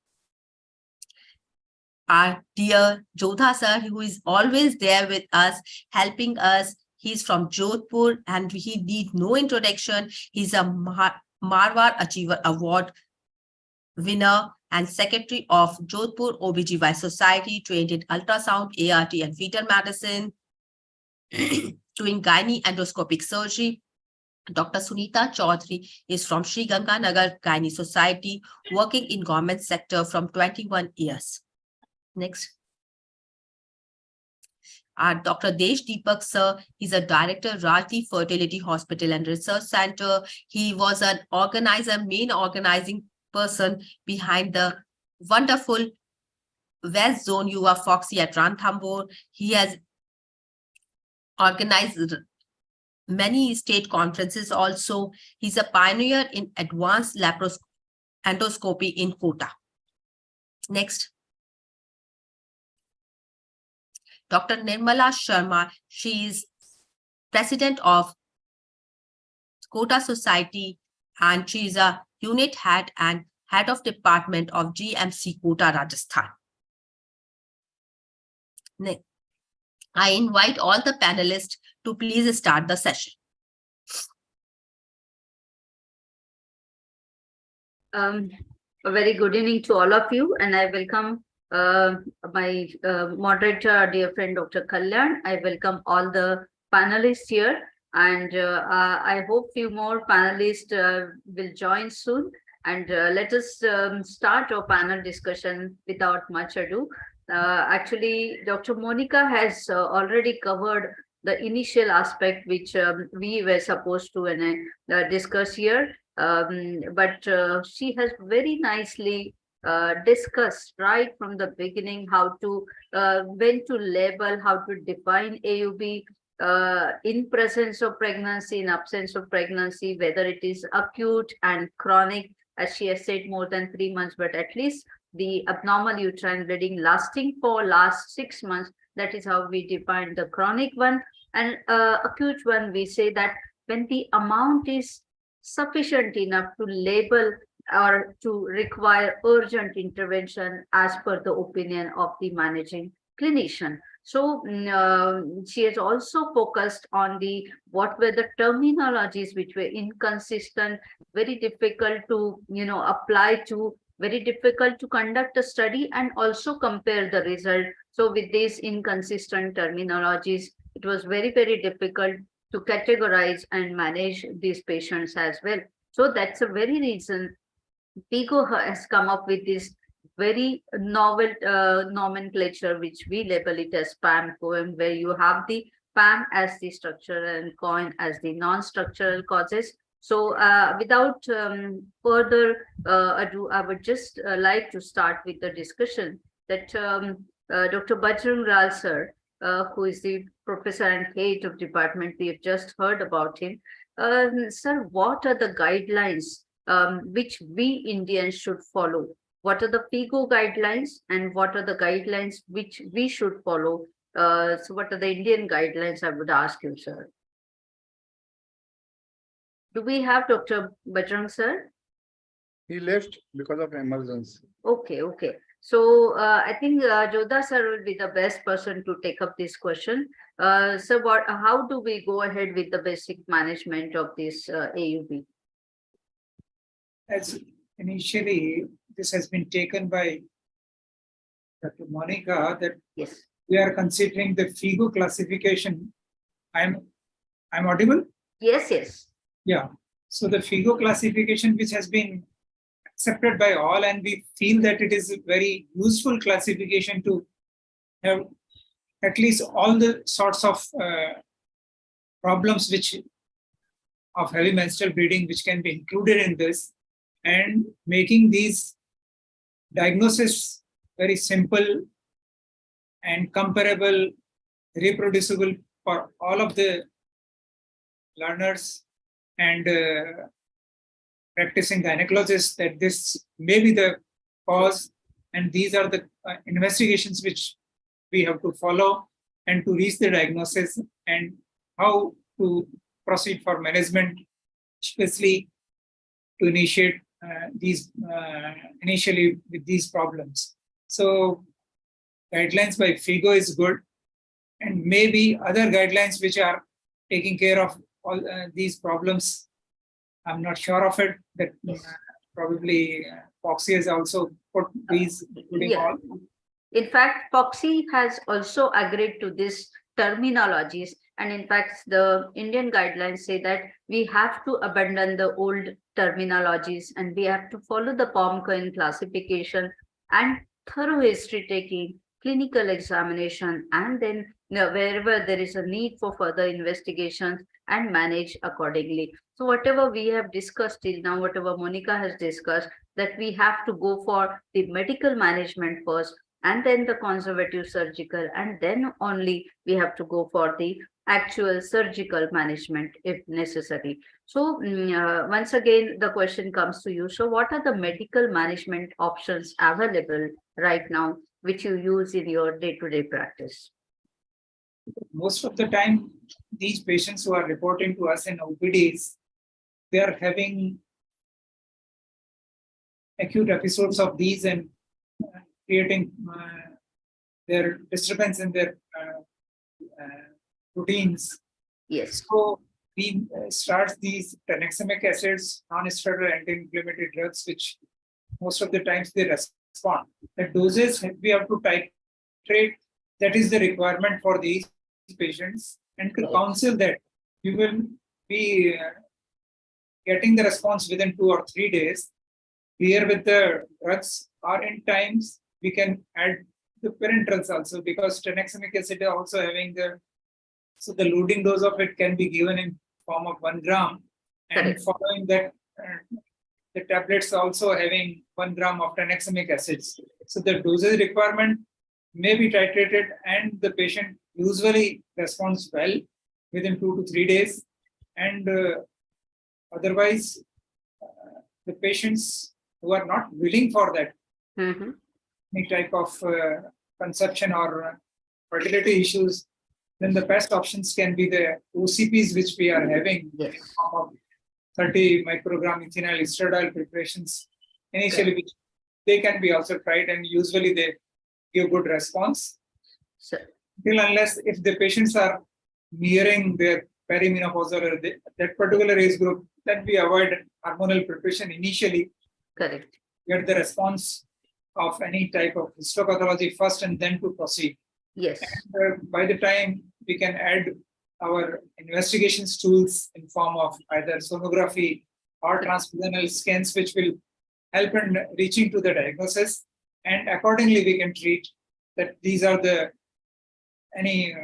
Our dear Jodha sir, who is always there with us, helping us. He's from Jodhpur and he needs no introduction. He's a Marwar Achiever Award winner and secretary of Jodhpur OBGY Society, trained in ultrasound, ART, and fetal medicine, doing gynae endoscopic surgery. Dr. Sunita Chaudhary is from Sri Ganganagar Gynae Society, working in government sector from 21 years. Next. Our Dr. Desh Deepak sir, he's a director, Rajdeep Fertility Hospital and Research Center. He was an organizer, main organizing person behind the wonderful West Zone Yuva Foxy at Ranthambore. He has organized many state conferences also. He's a pioneer in advanced endoscopy in Kota. Next. Dr. Nirmala Sharma, she is president of Kota Society and she is a unit head and head of department of GMC Kota, Rajasthan. Next. I invite all the panelists to please start the session. A very good evening to all of you, and I welcome my moderator, dear friend, Dr. Kalyan. I welcome all the panelists here, and I hope few more panelists will join soon. And let us start our panel discussion without much ado. Actually, Dr. Monica has already covered the initial aspect which we were supposed to discuss here, but she has very nicely discussed right from the beginning how to when to label, how to define AUB in presence of pregnancy, in absence of pregnancy, whether it is acute and chronic, as she has said, more than 3 months, but at least the abnormal uterine bleeding lasting for last 6 months. That is how we define the chronic one. And acute one, we say that when the amount is sufficient enough to label or to require urgent intervention as per the opinion of the managing clinician. So she has also focused on what were the terminologies which were inconsistent, very difficult to apply to, very difficult to conduct a study and also compare the result. So with these inconsistent terminologies, it was very, very difficult to categorize and manage these patients as well. So that's a very reason PIGO has come up with this very novel nomenclature, which we label it as PAM COIM, where you have the PAM as the structural and COIM as the non-structural causes. So without further ado, I would just like to start with the discussion that Dr. Bajrang Lal sir, who is the professor and head of department. We have just heard about him. Sir, what are the guidelines which we Indians should follow? What are the FIGO guidelines and what are the guidelines which we should follow? So what are the Indian guidelines, I would ask you, sir? Do we have Dr. Bajrang sir? He left because of emergency. Okay, okay. So I think Jodha sir will be the best person to take up this question. So how do we go ahead with the basic management of this AUB? As initially, this has been taken by Dr. Monica that Yes. we are considering the FIGO classification. I'm audible? Yes, yes. Yeah. So the FIGO classification, which has been accepted by all, and we feel that it is a very useful classification to have at least all the sorts of problems which of heavy menstrual bleeding which can be included in this, and making these diagnosis very simple and comparable, reproducible for all of the learners and practicing gynecologists, that this may be the cause, and these are the investigations which we have to follow and to reach the diagnosis, and how to proceed for management, especially to initiate these initially with these problems. So guidelines by FIGO is good, and maybe other guidelines which are taking care of all these problems. I'm not sure of it, that probably FOXI has also put these, including all. In fact, FOXI has also agreed to this terminologies. And in fact, the Indian guidelines say that we have to abandon the old terminologies and we have to follow the POM-COIN classification and thorough history taking, clinical examination, and then wherever there is a need for further investigations and manage accordingly. So whatever we have discussed till now, whatever Monica has discussed, that we have to go for the medical management first, and then the conservative surgical, and then only we have to go for the actual surgical management if necessary. So once again, the question comes to you. So what are the medical management options available right now, which you use in your day-to-day practice? Most of the time, these patients who are reporting to us in OPDs, they are having acute episodes of these and creating their disturbance in their routines. Yes. So we start these tranexamic acids, non-steroidal anti-inflammatory drugs, which most of the times they respond. The doses we have to titrate. That is the requirement for these patients, and to counsel that you will be getting the response within 2 or 3 days. Clear with the drugs, or in times we can add the parenterals also, because tranexamic acid are also having the, so the loading dose of it can be given in form of 1 gram, and Correct. following that the tablets also having 1 gram of tranexamic acids. So the dosage requirement may be titrated, and the patient usually responds well within 2 to 3 days. And otherwise, the patients who are not willing for that, any type of conception or fertility issues, then the best options can be the OCPs, which we are having in form of 30 microgram ethinyl estradiol preparations initially, which they can be also tried, and usually they give good response. Till unless if the patients are nearing their perimenopausal or that particular age group, then we avoid hormonal preparation initially. Correct. Get the response of any type of histopathology first, and then to proceed. Yes. And, by the time we can add our investigations tools in form of either sonography or transvaginal scans, which will help in reaching to the diagnosis, and accordingly we can treat that. These are the any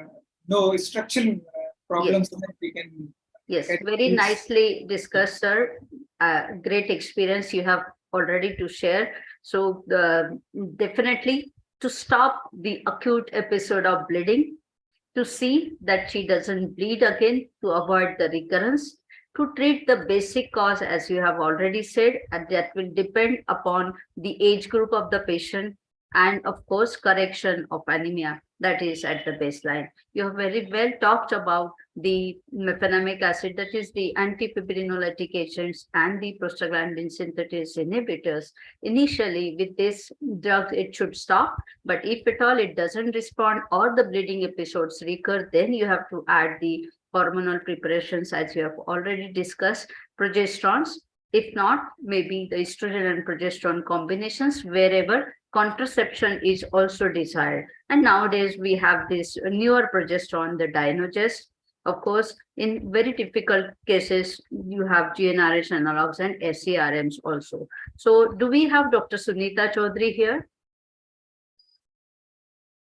no structural problems that we can. Yes, very nicely discussed, sir. Great experience you have already to share. So definitely to stop the acute episode of bleeding, to see that she doesn't bleed again, to avoid the recurrence, to treat the basic cause, as you have already said, and that will depend upon the age group of the patient, and of course, correction of anemia that is at the baseline. You have very well talked about the mefenamic acid, that is the antifibrinolytic agents and the prostaglandin synthetase inhibitors. Initially, with this drug, it should stop, but if at all it doesn't respond or the bleeding episodes recur, then you have to add the hormonal preparations, as you have already discussed, progesterones. If not, maybe the estrogen and progesterone combinations wherever contraception is also desired. And nowadays we have this newer progesterone, the Dynogest. Of course, in very difficult cases, you have GnRH analogs and SCRMs also. So do we have Dr. Sunita Chaudhary here?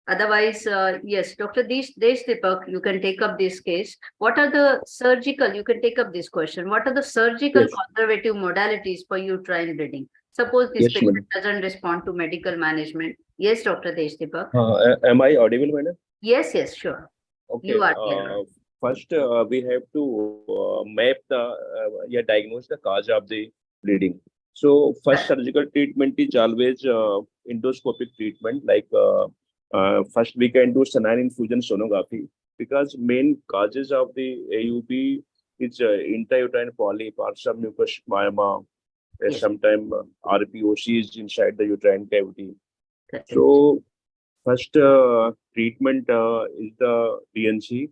Otherwise, yes, Dr. Deshdeepak, you can take up this case. What are the surgical, you can take up this question. What are the surgical conservative modalities for uterine bleeding? Suppose this patient doesn't respond to medical management. Yes, Dr. Deshdeepak. Am I audible, madam? Yes, yes, sure. Okay. You are clear. First, we have to map the, diagnose the cause of the bleeding. So first surgical treatment is always endoscopic treatment. Like first we can do saline infusion sonography, because main causes of the AUB is intrauterine polyp or submucous myoma. Sometimes RPOC is inside the uterine cavity. So first treatment is the DNC,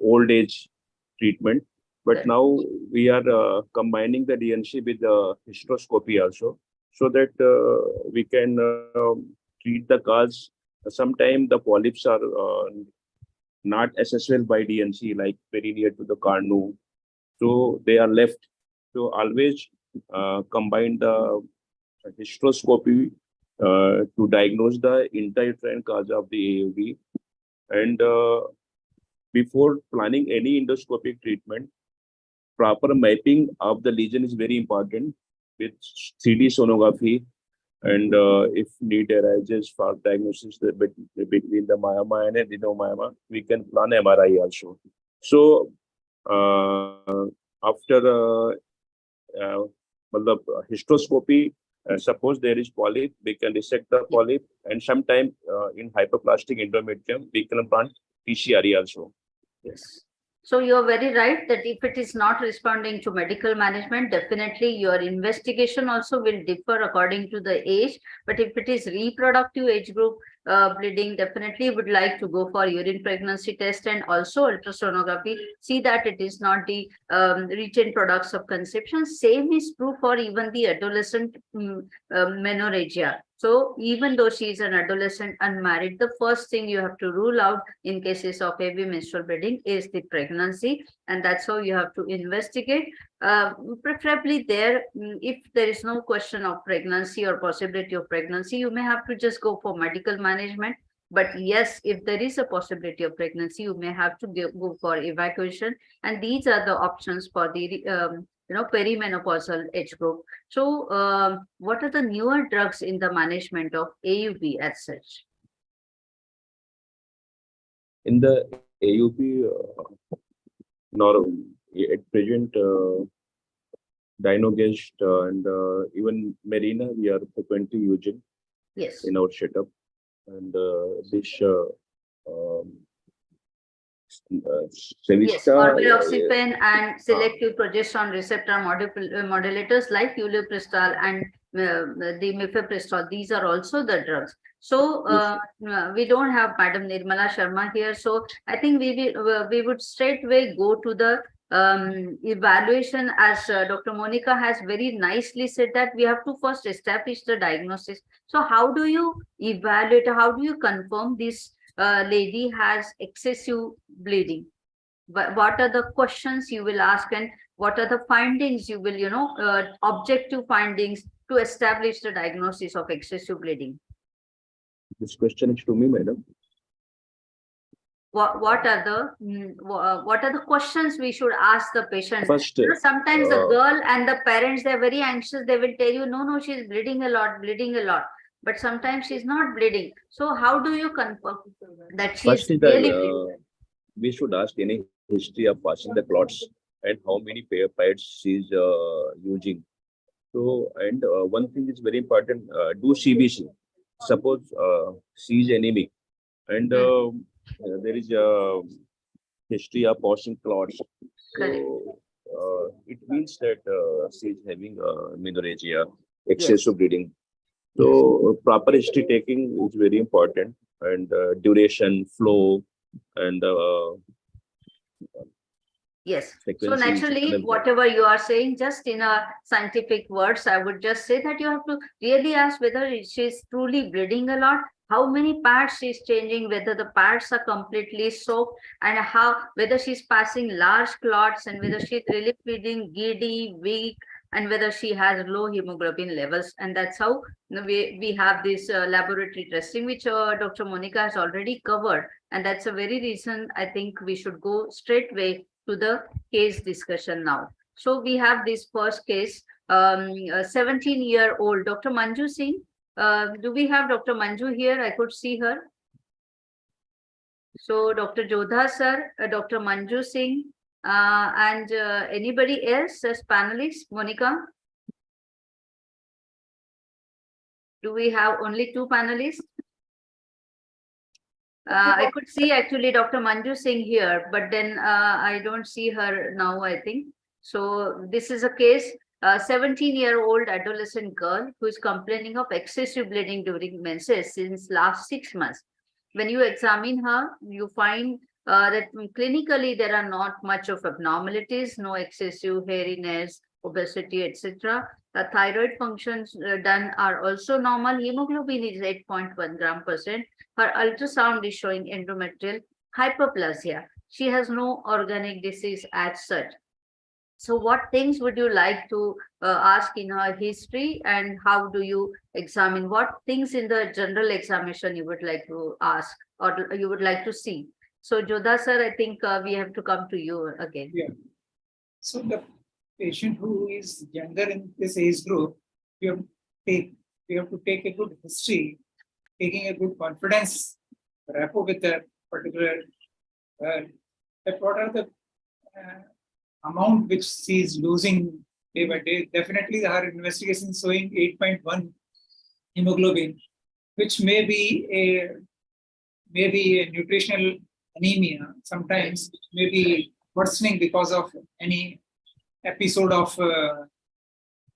old age treatment. But now we are combining the DNC with the hysteroscopy also, so that we can treat the cause. Sometimes the polyps are not accessible by DNC, like very near to the carnu, so they are left. So always combine the hysteroscopy to diagnose the intrauterine cause of the AUB. And before planning any endoscopic treatment, proper mapping of the lesion is very important with 3D sonography. And if need arises for diagnosis between the myoma and adenomyoma, we can plan MRI also. So after hysteroscopy, suppose there is polyp, we can dissect the polyp, and sometimes in hyperplastic endometrium, we can plan TCRE also. Yes. So you're very right that if it is not responding to medical management, definitely your investigation also will differ according to the age. But if it is reproductive age group bleeding, definitely would like to go for urine pregnancy test and also ultrasonography. See that it is not the retained products of conception. Same is true for even the adolescent menorrhagia. So even though she is an adolescent unmarried, the first thing you have to rule out in cases of heavy menstrual bleeding is the pregnancy, and that's how you have to investigate. Preferably there, if there is no question of pregnancy or possibility of pregnancy, you may have to just go for medical management. But yes, if there is a possibility of pregnancy, you may have to go for evacuation, and these are the options for the perimenopausal age group. So what are the newer drugs in the management of AUB as such? In the AUB, at present, Dynogest and even Marina, we are frequently using in our setup. And this Orbiloxifene and selective progesterone receptor modulators like ulipristal and the mifepristol, these are also the drugs. So we don't have Madam Nirmala Sharma here, so I think we would straightway go to the evaluation, as Dr. Monica has very nicely said that we have to first establish the diagnosis. So how do you evaluate, how do you confirm this lady has excessive bleeding? What are the questions you will ask, and what are the findings you will, objective findings to establish the diagnosis of excessive bleeding? This question is to me, madam. What are the questions we should ask the patient? First, sometimes the girl and the parents, they're very anxious. They will tell you, no, she's bleeding a lot. but sometimes she's not bleeding. So how do you confirm that First she's is really bleeding? that we should ask any history of passing the clots and how many pads she's using. So, and one thing is very important, do CBC. Suppose she is anemic and there is a history of passing clots. Correct. So, it means that she is having menorrhagia, excessive bleeding. So, proper history taking is very important, and duration, flow, and Yes. So frequency is naturally, another. whatever you are saying, just in a scientific words, I would just say that you have to really ask whether she's truly bleeding a lot, how many pads she's changing, whether the pads are completely soaked, and how whether she's passing large clots, and whether she's really feeling giddy, weak, and whether she has low hemoglobin levels. And that's how we have this laboratory testing, which Dr. Monica has already covered. And that's a very reason I think we should go straight away to the case discussion now. So we have this first case, a 17-year-old Dr. Manju Singh. Do we have Dr. Manju here? I could see her. So Dr. Jodha sir, Dr. Manju Singh, and anybody else as panelists? Monica? Do we have only 2 panelists? I could see actually Dr. Manju Singh here, but then I don't see her now, I think. So this is a case, a 17-year-old adolescent girl who is complaining of excessive bleeding during menses since last 6 months. When you examine her, you find that clinically there are not much of abnormalities, no excessive hairiness, obesity, etc. The thyroid functions done are also normal. Hemoglobin is 8.1 gram %. Her ultrasound is showing endometrial hyperplasia. She has no organic disease as such. So what things would you like to ask in her history, and how do you examine? What things in the general examination you would like to ask or you would like to see? So Jodha sir, I think we have to come to you again. Yeah. So the patient who is younger in this age group, you have to take a good history, taking a good confidence rapport with the particular that what are the amount which she is losing day by day. Definitely her investigation showing 8.1 hemoglobin, which may be a nutritional anemia. Sometimes may be worsening because of any episode of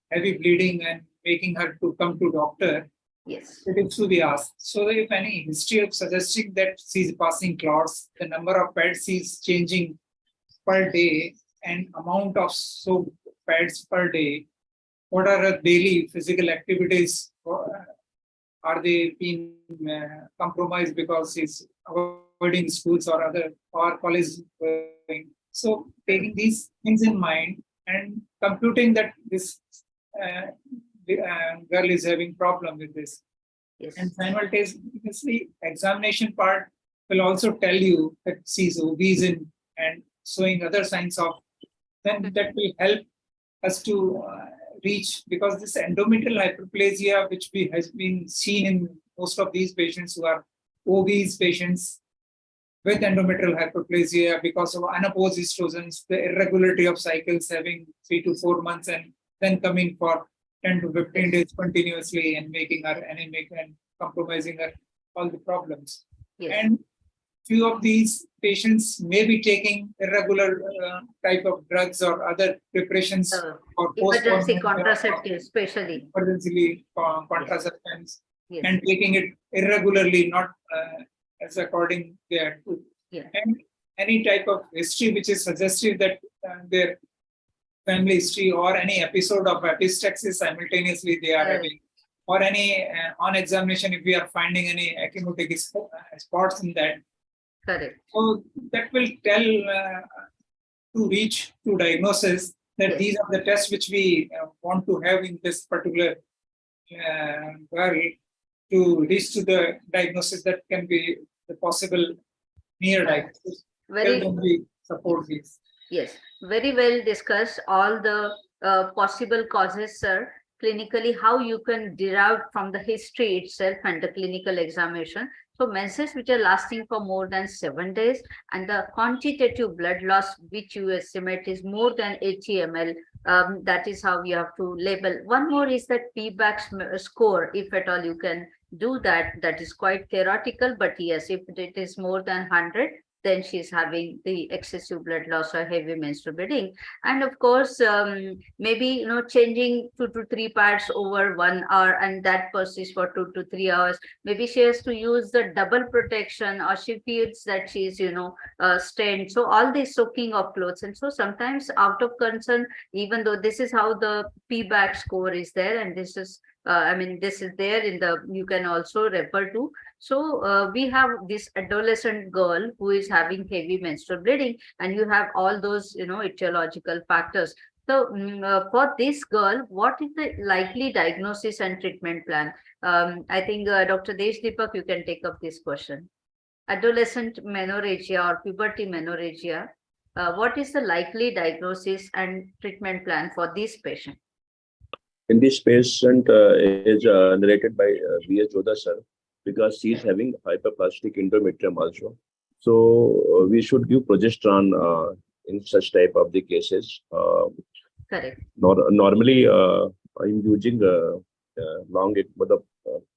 heavy bleeding and making her to come to doctor. Yes. It is to be asked. So if any history of suggesting that she is passing clots, the number of pads she is changing per day, and amount of soap pads per day, what are her daily physical activities? Are they being compromised because she's avoiding schools or college? So taking these things in mind and computing that this girl is having problem with this. Yes. And simultaneously, examination part will also tell you that she's obese and showing other signs of, then that will help us to reach, because this endometrial hyperplasia, which has been seen in most of these patients who are obese patients with endometrial hyperplasia because of unopposed estrogens, the irregularity of cycles having 3 to 4 months and then coming for 10 to 15 days continuously and making her anemic and compromising her all the problems. Yes. And few of these patients may be taking irregular type of drugs or other preparations for emergency contraceptives, especially. Emergency contraceptives, yes. And taking it irregularly, not as according to. Yeah. And any type of history which is suggestive that their family history or any episode of epistaxis simultaneously they are having, or any on examination if we are finding any ecchymotic spots in that. Correct. So that will tell to reach to diagnosis that yes. These are the tests which we want to have in this particular girl to reach to the diagnosis that can be the possible near diagnosis. We support this. Yes, very well discussed all the possible causes, sir. clinically how you can derive from the history itself and the clinical examination. So menses which are lasting for more than 7 days and the quantitative blood loss which you estimate is more than 80 ml. That is how you have to label. One more is that PBAC score, if at all you can do that. That is quite theoretical, but yes, if it is more than 100, then she's having the excessive blood loss or heavy menstrual bleeding. And of course, maybe changing 2 to 3 pads over 1 hour, and that persists for 2 to 3 hours. Maybe she has to use the double protection, or she feels that she's stained. So all this soaking of clothes, and so sometimes out of concern, even though this is how the PBAC score is there, and this is this is there in the, you can also refer to. So we have this adolescent girl who is having heavy menstrual bleeding, and you have all those, etiological factors. So for this girl, what is the likely diagnosis and treatment plan? I think Dr. Deshdeepak, you can take up this question. Adolescent menorrhagia or puberty menorrhagia, what is the likely diagnosis and treatment plan for this patient? In this patient is narrated by V.S. Jodha sir, because she is having hyperplastic endometrium also. So we should give progesterone in such type of the cases. Correct. Normally, I'm using long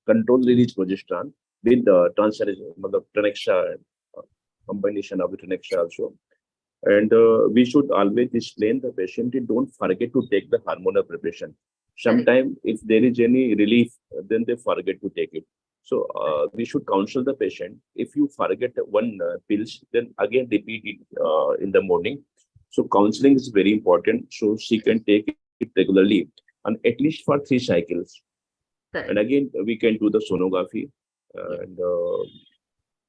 control release progesterone with Trenexa, combination of the Trenexa also. And we should always explain the patient, don't forget to take the hormonal preparation. Sometimes if there is any relief, then they forget to take it. So we should counsel the patient. If you forget one pills, then again repeat it in the morning. So counseling is very important. So she can take it regularly and at least for 3 cycles. Correct. And again, we can do the sonography and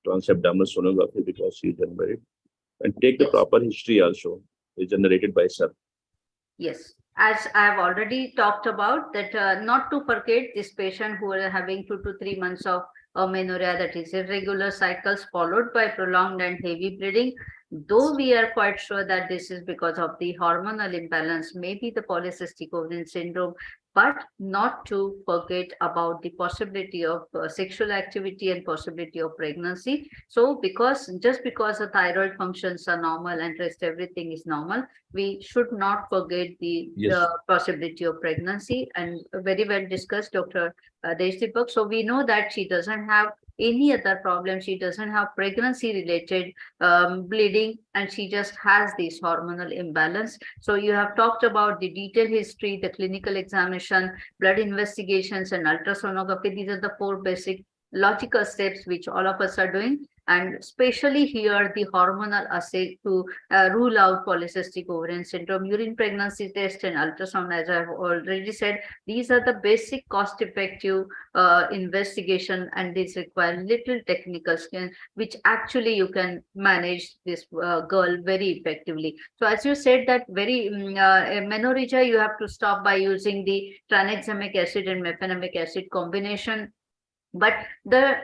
transabdominal sonography because she is unmarried. And take the proper history also is generated by sir. Yes, as I have already talked about that, not to forget this patient who are having 2 to 3 months of amenorrhea, that is irregular cycles followed by prolonged and heavy bleeding. Though we are quite sure that this is because of the hormonal imbalance, maybe the polycystic ovarian syndrome, but not to forget about the possibility of sexual activity and possibility of pregnancy. So just because the thyroid functions are normal and rest everything is normal, we should not forget the possibility of pregnancy. And very well discussed, Dr. Deshdeepak. So we know that she doesn't have any other problem. She doesn't have pregnancy related bleeding, and she just has this hormonal imbalance. So you have talked about the detailed history, the clinical examination, blood investigations, and ultrasonography. These are the 4 basic logical steps which all of us are doing. And especially here, the hormonal assay to rule out polycystic ovarian syndrome, urine pregnancy test, and ultrasound, as I've already said, these are the basic cost-effective investigation, and these require little technical skill, which actually you can manage this girl very effectively. So as you said that menorrhagia, you have to stop by using the tranexamic acid and mefenamic acid combination. But the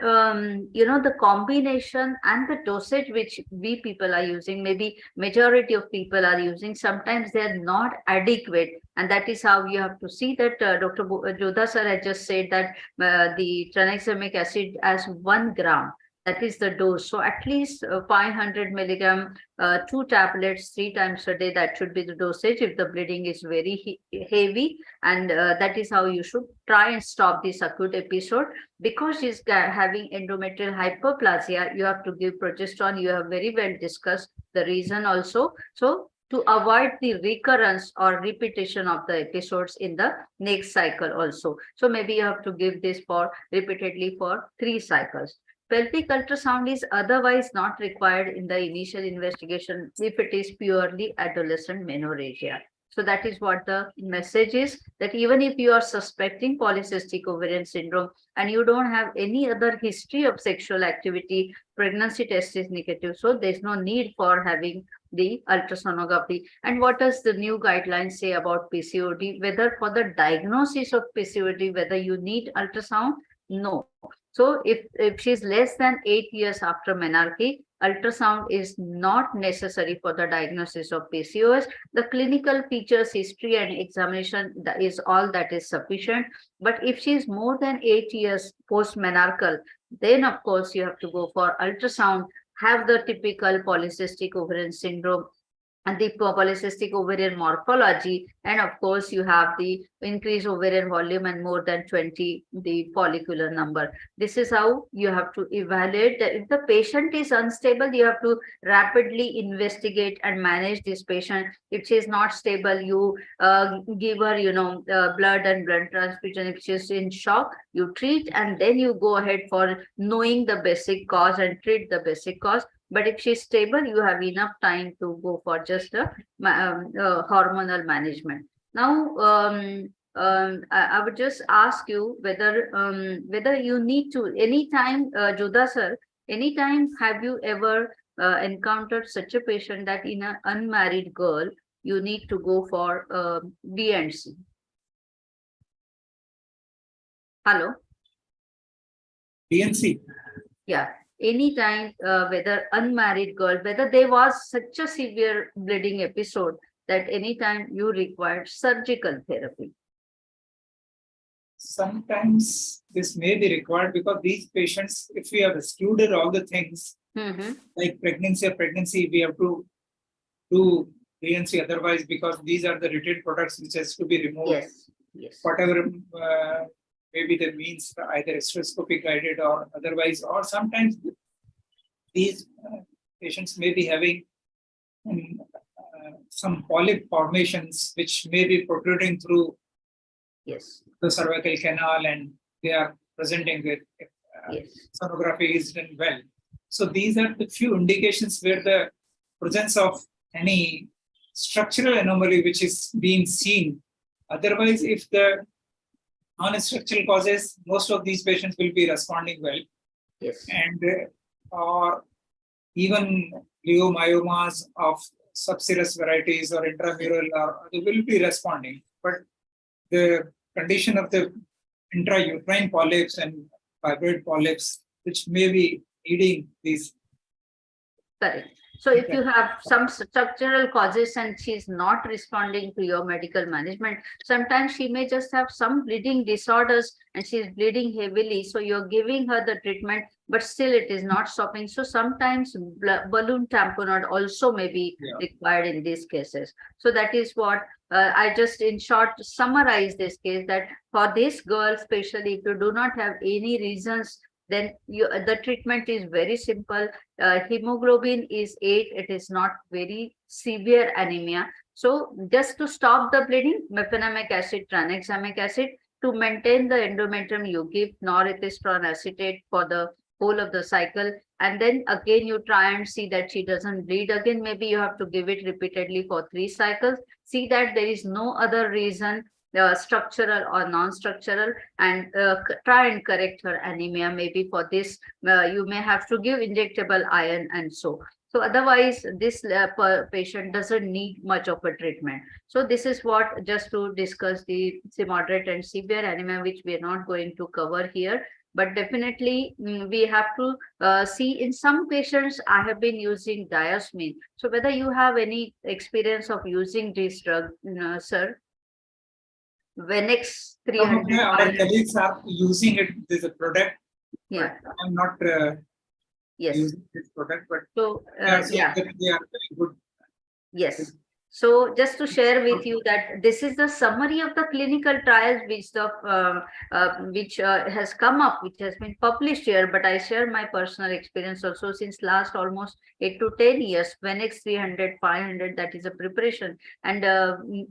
the combination and the dosage which we people are using, maybe majority of people are using, sometimes they are not adequate, and that is how you have to see that Dr. Jodha sir had just said that the tranexamic acid as 1 gram. That is the dose. So at least 500 milligram, 2 tablets 3 times a day. That should be the dosage if the bleeding is very heavy. And that is how you should try and stop this acute episode. Because she's having endometrial hyperplasia, you have to give progesterone. You have very well discussed the reason also. So to avoid the recurrence or repetition of the episodes in the next cycle also. So maybe you have to give this for repeatedly for 3 cycles. Pelvic ultrasound is otherwise not required in the initial investigation if it is purely adolescent menorrhagia. So that is what the message is, that even if you are suspecting polycystic ovarian syndrome and you don't have any other history of sexual activity, pregnancy test is negative. So there's no need for having the ultrasonography. And what does the new guidelines say about PCOD? Whether for the diagnosis of PCOD, whether you need ultrasound? No. So if she's less than 8 years after menarche, ultrasound is not necessary for the diagnosis of PCOS. The clinical features, history and examination is all that is sufficient. But if she is more than 8 years post-menarchal, then of course you have to go for ultrasound, have the typical polycystic ovarian syndrome and the polycystic ovarian morphology, and of course you have the increased ovarian volume and more than 20 the follicular number. This is how you have to evaluate that. If the patient is unstable, you have to rapidly investigate and manage this patient. If she is not stable, you give her blood and blood transfusion. If she is in shock, you treat, and then you go ahead for knowing the basic cause and treat the basic cause. But if she's stable, you have enough time to go for just a hormonal management. Now, I would just ask you whether you need to, anytime, Juda sir, anytime have you ever encountered such a patient that in an unmarried girl, you need to go for D&C? Hello? DNC. Yeah. Anytime, whether unmarried girl, whether there was such a severe bleeding episode that anytime you required surgical therapy. Sometimes this may be required because these patients, if we have excluded all the things like pregnancy, we have to do DNC otherwise, because these are the retained products which has to be removed. Yes. Yes. Whatever maybe the means, either hysteroscopy guided or otherwise, or sometimes these patients may be having some polyp formations which may be protruding through Yes. the cervical canal, and they are presenting with Yes. sonography is done well. So these are the few indications where the presence of any structural anomaly which is being seen. Otherwise, if the non-structural causes, most of these patients will be responding well. Yes. And or even leiomyomas of subserous varieties or intramural, or they will be responding. But the condition of the intrauterine polyps and fibroid polyps, which may be needing these. Correct. So if you have some structural causes and she is not responding to your medical management, sometimes she may just have some bleeding disorders and she is bleeding heavily. So you're giving her the treatment, but still it is not stopping. So sometimes balloon tamponade also may be required in these cases. So that is what I just in short summarize this case, that for this girl, especially if you do not have any reasons, then the treatment is very simple. Hemoglobin is 8. It is not very severe anemia. So just to stop the bleeding, mefenamic acid, tranexamic acid. To maintain the endometrium, you give norethistron acetate for the whole of the cycle. And then again, you try and see that she doesn't bleed again. Maybe you have to give it repeatedly for 3 cycles. See that there is no other reason, structural or non-structural, and try and correct her anemia. Maybe for this, you may have to give injectable iron and so. So otherwise, this patient doesn't need much of a treatment. So this is what, just to discuss the moderate and severe anemia, which we are not going to cover here. But definitely we have to see in some patients, I have been using diosmin. So whether you have any experience of using this drug, sir? Venex 300. Our colleagues are using it. This is a product. Yeah. I'm not yes. using this product, but so they are yeah. very good. Yes. So just to share with you that this is the summary of the clinical trials which has come up, which has been published here, but I share my personal experience also since last almost 8 to 10 years, Venex 300, 500, that is a preparation. And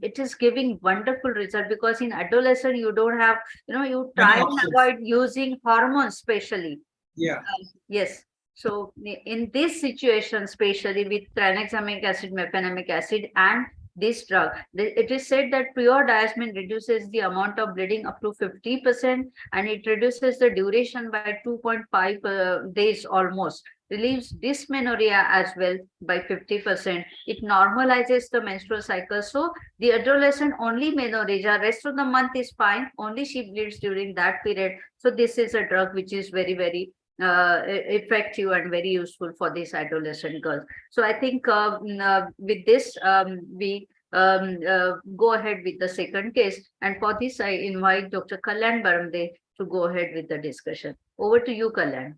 it is giving wonderful result, because in adolescent, you don't have, you try and avoid using hormones, especially. Yeah. Yes. So in this situation, especially with tranexamic acid, mefenamic acid, and this drug, it is said that pure diosmin reduces the amount of bleeding up to 50%, and it reduces the duration by 2.5 days almost. relieves dysmenorrhea as well by 50%. It normalizes the menstrual cycle. So the adolescent only menorrhagia, rest of the month is fine. Only she bleeds during that period. So this is a drug which is very, very effective and very useful for these adolescent girls. So I think with this, we go ahead with the second case. And for this, I invite Dr. Kalyan Baramde to go ahead with the discussion. Over to you, Kalyan.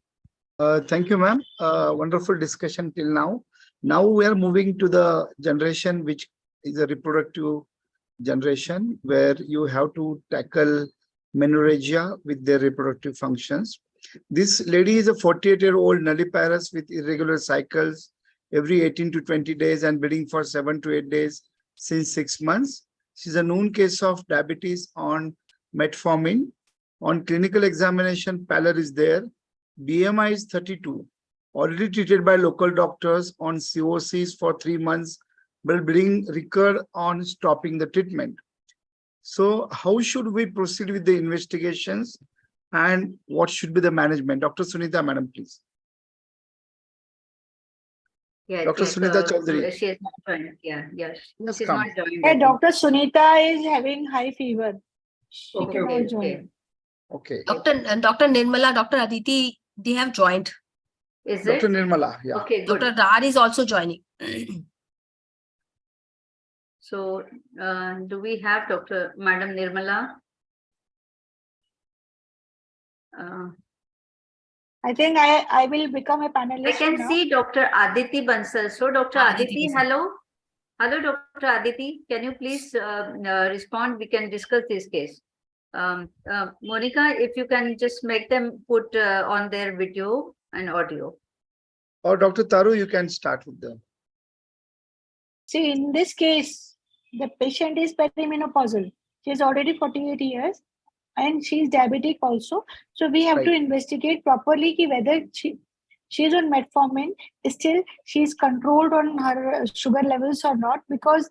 Thank you, ma'am. Wonderful discussion till now. Now we are moving to the generation which is a reproductive generation where you have to tackle menorrhagia with their reproductive functions. This lady is a 48-year-old nulliparous with irregular cycles every 18 to 20 days and bleeding for 7 to 8 days since 6 months. She's a known case of diabetes on metformin. On clinical examination, pallor is there. BMI is 32. Already treated by local doctors on COCs for 3 months, but bleeding recurred on stopping the treatment. So how should we proceed with the investigations and what should be the management? Dr. Sunita, madam, please. Yeah, Dr. Sunita Chaudhary. She is not joined. Yeah, yes. Yes, She's come. not joined. Hey, Dr. Sunita is having high fever. She Okay, cannot okay, join. okay. Okay. Dr. Nirmala, Dr. Aditi, they have joined. Is Dr. it? Nirmala, yeah. Okay, good. Dr. Dar is also joining. So, do we have Madam Nirmala? I think I will become a panelist I can now. see Dr. Aditi Bansal. So, Dr. Aditi Aditi, Bansal. hello. Hello, Dr. Aditi. Can you please respond? We can discuss this case. Monica, if you can just make them put on their video and audio. Or Dr. Taru, you can start with them. See, in this case, the patient is perimenopausal. She is already 48 years and she is diabetic also. So we have to Right. investigate properly ki whether she is on metformin, still she is controlled on her sugar levels or not, because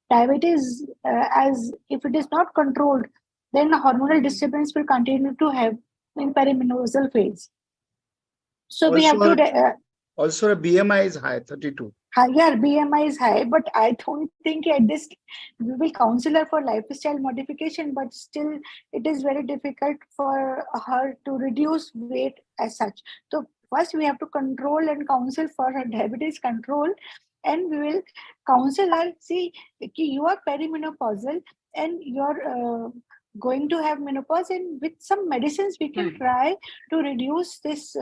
diabetes, as if it is not controlled, then hormonal disturbance will continue to have in perimenopausal phase. So we have Also, to Also, a BMI is high, 32. higher BMI is high, but I don't think at this we will counsel her for lifestyle modification, but still it is very difficult for her to reduce weight as such. So first we have to control and counsel for her diabetes control, and we will counsel her, see, you are perimenopausal and you're going to have menopause, and with some medicines we can try to reduce this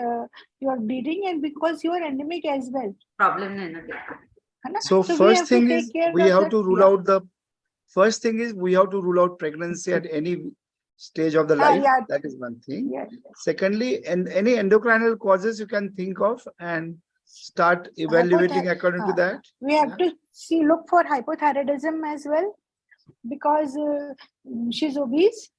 your bleeding, and because you are anemic as well. Problem nahi na dekho. So we first have to thing take is care we of have that, to rule out the first thing is we have to rule out pregnancy at any stage of the life. yeah. That is one thing. Yes. Secondly, and any endocrinal causes you can think of and start evaluating according to that. We have to look for hypothyroidism as well, because she's obese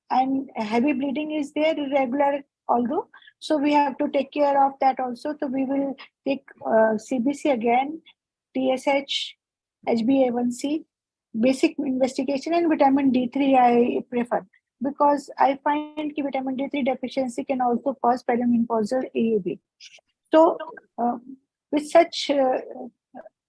and heavy bleeding is there, irregular although. So we have to take care of that also. So we will take CBC again, TSH, HbA1c, basic investigation, and vitamin D3 I prefer, because I find vitamin D3 deficiency can also cause perimenopausal AUB. So with such,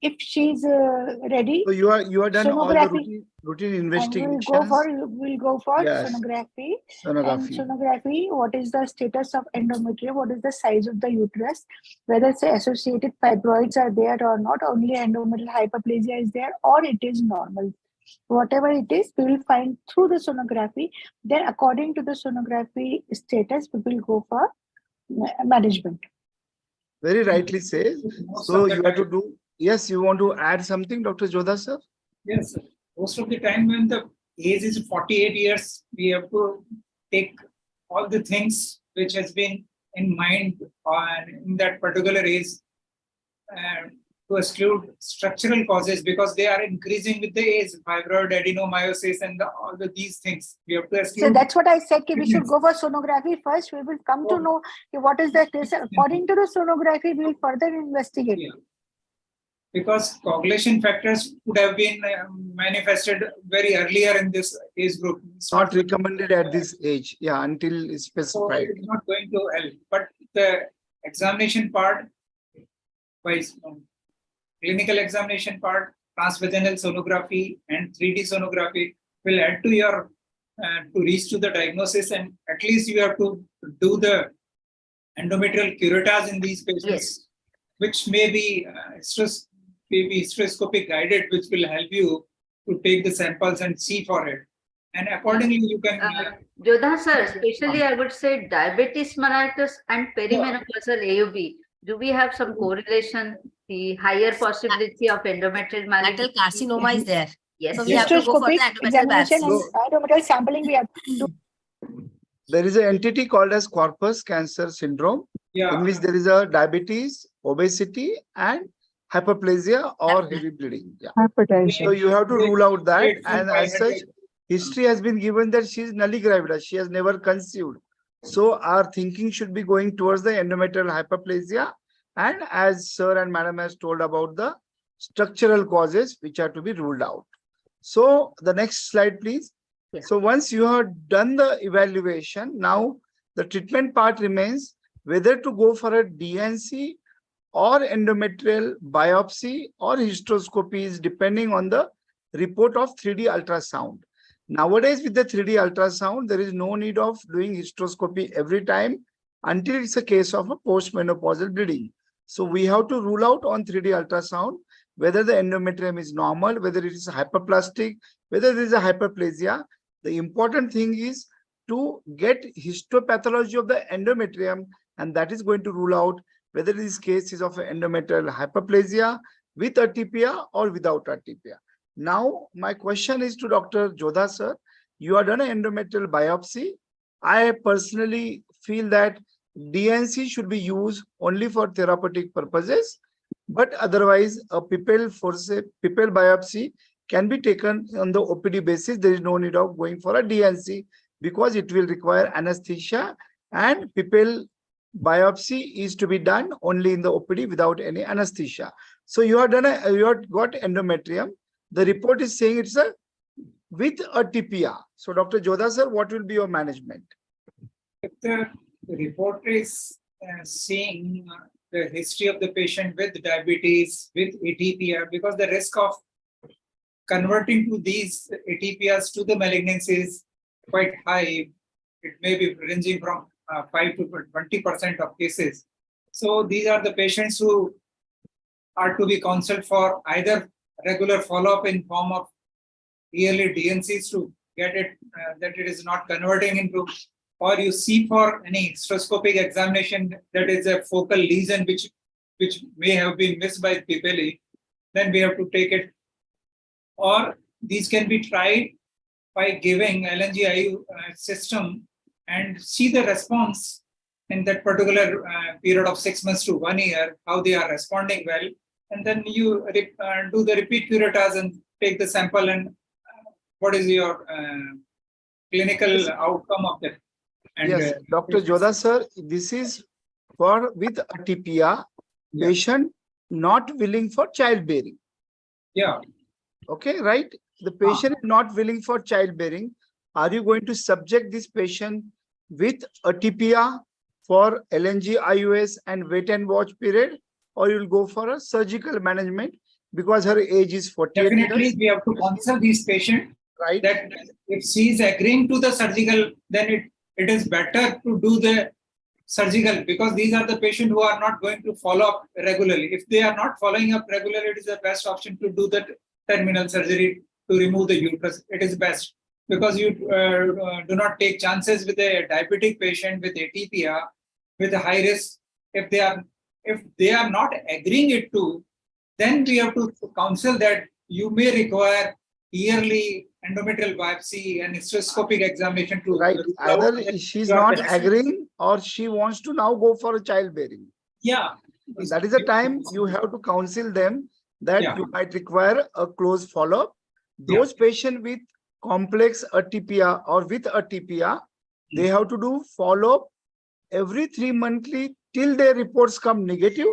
if she's ready, So you are done all the sonography. routine And investigations. we'll go for Yes. sonography. And Sonography. sonography, what is the status of endometrium, what is the size of the uterus, whether it's associated fibroids are there or not, only endometrial hyperplasia is there, or it is normal. Whatever it is, we will find through the sonography. Then according to the sonography status, we will go for management. Very rightly says. So you have to do. Yes, you want to add something, Dr. Jodha sir? Yes, sir. Most of the time when the age is 48 years, we have to take all the things which has been in mind in that particular age and to exclude structural causes, because they are increasing with the age, fibroid, adenomyosis, and all these things. We have to exclude. So that's what I said, we should go for sonography first. We will come to know what is the case. According to the sonography, we will further investigate. Yeah. Because coagulation factors would have been manifested very earlier in this age group. It's Not recommended at this age. Yeah, until it's so specified. it's not going to help. But the examination part, by clinical examination part, transvaginal sonography and 3D sonography will add to your to reach to the diagnosis, and at least you have to do the endometrial curettage in these patients, Yes. which may be hysteroscopic guided, which will help you to take the samples and see for it. And accordingly, you can. Jodha sir, especially I would say diabetes mellitus and perimenopausal AUB. Do we have some correlation? The higher possibility of endometrial Rectal carcinoma is there. Yes. So we have to go for the endometrial examination and biopsy. endometrial sampling we have to There is an entity called as corpus cancer syndrome, in which there is a diabetes, obesity, and hyperplasia or heavy bleeding. Yeah. hypertension. So you have to rule out that, Great, and fine, as such, history has been given that she is nulli gravida. She has never conceived. So our thinking should be going towards the endometrial hyperplasia, and as sir and madam has told about the structural causes which are to be ruled out. So the next slide, please. Yeah. So once you have done the evaluation, now the treatment part remains whether to go for a DNC or endometrial biopsy or hysteroscopies, depending on the report of 3D ultrasound. Nowadays, with the 3D ultrasound, there is no need of doing hysteroscopy every time until it's a case of a postmenopausal bleeding. So we have to rule out on 3D ultrasound whether the endometrium is normal, whether it is hyperplastic, whether there is a hyperplasia. The important thing is to get histopathology of the endometrium, and that is going to rule out whether this case is of endometrial hyperplasia with atypia or without atypia. Now, my question is to Dr. Jodha sir. You have done an endometrial biopsy. I personally feel that DNC should be used only for therapeutic purposes, but otherwise a pipelle biopsy can be taken on the OPD basis. There is no need of going for a DNC because it will require anesthesia, and pipelle biopsy is to be done only in the OPD without any anesthesia. So you have got endometrium. The report is saying it's a with atypia. So Dr. Jodha sir, what will be your management? If the report is seeing the history of the patient with diabetes, with atypia, because the risk of converting to these atypias to the malignancy is quite high. It may be ranging from 5 to 20% of cases. So these are the patients who are to be counseled for either regular follow-up in form of yearly DNCs to get it that it is not converting into, or you see for any hysteroscopic examination that is a focal lesion which may have been missed by pipelle, then we have to take it. Or these can be tried by giving LNG-IU system and see the response in that particular period of 6 months to 1 year, how they are responding well. And then you do the repeat curettage and take the sample, and what is your clinical outcome of that? And, yes, Dr. Jodha sir, this is for with atypia, patient not willing for childbearing. Yeah. Okay, right? The patient is not willing for childbearing. Are you going to subject this patient with atypia for LNG-IUS and wait and watch period, or you'll go for a surgical management because her age is 48 Definitely, years? we have to counsel these patients, right? That if she is agreeing to the surgical, then it is better to do the surgical, because these are the patients who are not going to follow up regularly. If they are not following up regularly, it is the best option to do the terminal surgery to remove the uterus. It is best because you do not take chances with a diabetic patient with atypia with a high risk. If they are not agreeing it to, then we have to counsel that you may require yearly endometrial biopsy and hysteroscopic examination to. Right. Either she's not agreeing or she wants to now go for a childbearing. Yeah. That is the time you have to counsel them that you might require a close follow-up. Those patients with complex atypia or with atypia, they have to do follow-up every 3 monthly till their reports come negative.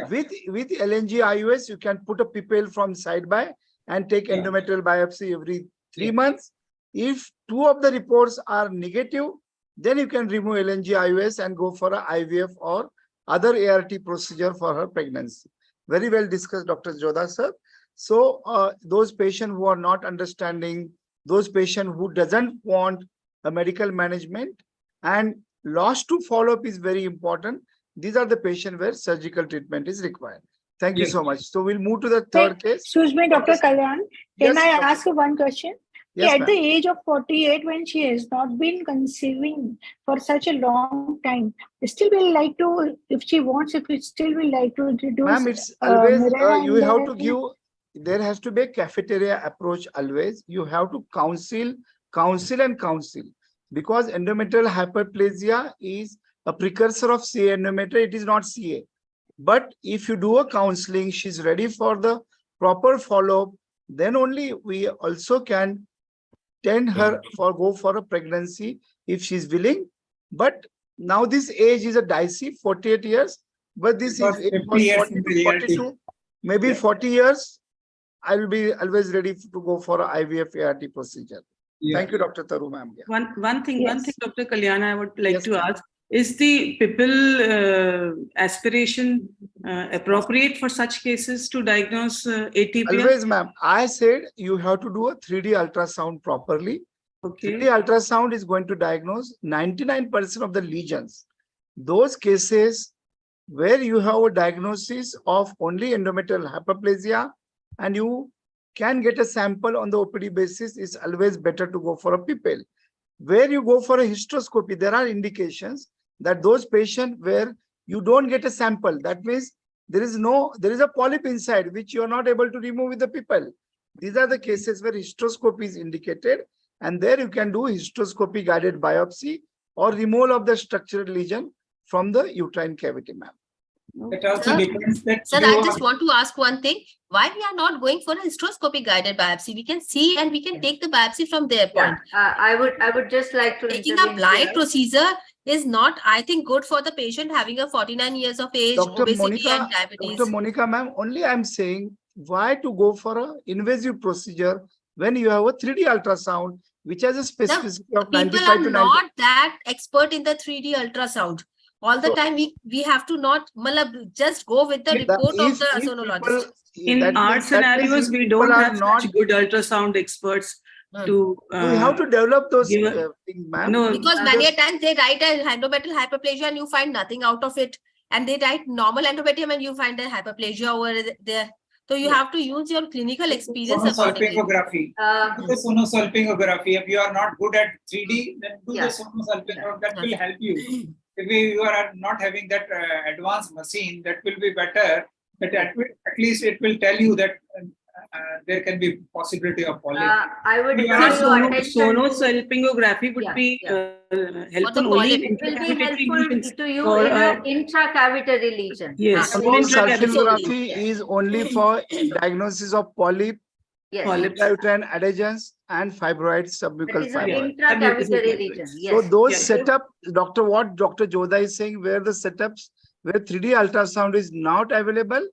With LNG-IUS, you can put a pipelle from side by and take endometrial biopsy every 3 months. If 2 of the reports are negative, then you can remove LNG-IUS and go for a IVF or other ART procedure for her pregnancy. Very well discussed, Dr. Jodha sir. So those patients who are not understanding, those patients who doesn't want a medical management and loss to follow-up is very important. These are the patients where surgical treatment is required. Thank you Yes. so much. So we'll move to the third case. Excuse me, Dr. Kalyan. Yes, Can I Dr. ask you one question? Yes, At ma'am. the age of 48, when she has not been conceiving for such a long time, still will like to, if she wants, if it still will like to introduce. Ma'am, it's always, Mirena you and have to then- give, there has to be a cafeteria approach always. You have to counsel. Because endometrial hyperplasia is a precursor of CA endometrial, it is not CA. But if you do a counseling, she's ready for the proper follow-up, then only we also can tend her for go for a pregnancy if she's willing. But now this age is a dicey, 48 years. But this Because is 50 was years 40 in to the 42, maybe Yeah. 40 years. I will be always ready to go for a IVF ART procedure. Yeah. Thank you, Dr. Taru, ma'am. Yeah. One thing, Yes. Dr. Kalyan, I would like Yes, to ma'am. ask: is the PIPL aspiration appropriate for such cases to diagnose atypia? Always, ma'am. I said you have to do a 3D ultrasound properly. 3D Okay. ultrasound is going to diagnose 99% of the lesions. Those cases where you have a diagnosis of only endometrial hyperplasia and you can get a sample on the OPD basis, is always better to go for a PIPL. Where you go for a hysteroscopy, there are indications that those patients where you don't get a sample, that means there is a polyp inside which you are not able to remove with the PIPL. These are the cases where hysteroscopy is indicated, and there you can do hysteroscopy guided biopsy or removal of the structural lesion from the uterine cavity, ma'am. It also Sir, depends that Sir, you I are- just want to ask one thing. Why we are not going for a hysteroscopy guided biopsy? We can see and we can take the biopsy from their point. I would just like to Taking a intervene blind here. procedure is not, I think, good for the patient having a 49 years of age, Dr. obesity and Monica, diabetes. Dr. Monica, ma'am, only I'm saying why to go for a invasive procedure when you have a 3D ultrasound, which has a specificity of People 95 are to 90. not that expert in the 3D ultrasound. All the So- time we have to not just go with the That report of if the people- sonologist. In that our means- that means scenarios, if we people don't are have not, such good ultrasound experts Hmm. to. we have to develop those give a- things, ma'am. No, Because many a times they write a endometrial hyperplasia and you find nothing out of it. And they write normal endometrium and you find a hyperplasia over there. So you have to use your clinical experience accordingly. Sonosalpingography. Do the sonosalpingography. If you are not good at 3D, then do Yeah. the sonosalpingography. That Yeah. will help you. If you are not having that advanced machine, that will be better. But at least it will tell you that there can be possibility of polyp. I would You draw are your attention. sonosalpingography would Yeah, be For helpful the only polyp. in It will be intracavitary helpful lesions to you or, in an intracavitary lesion. yes. And in then- Sonosalpingography is only for diagnosis of polyp, Yes, Polyps. intrauterine adhesions, and fibroid that subbuccal is an fibroid. intracavitary lesion. So Yes. those Yes. setup, what Dr. Jodha is saying, where the setups, where 3D ultrasound is not available,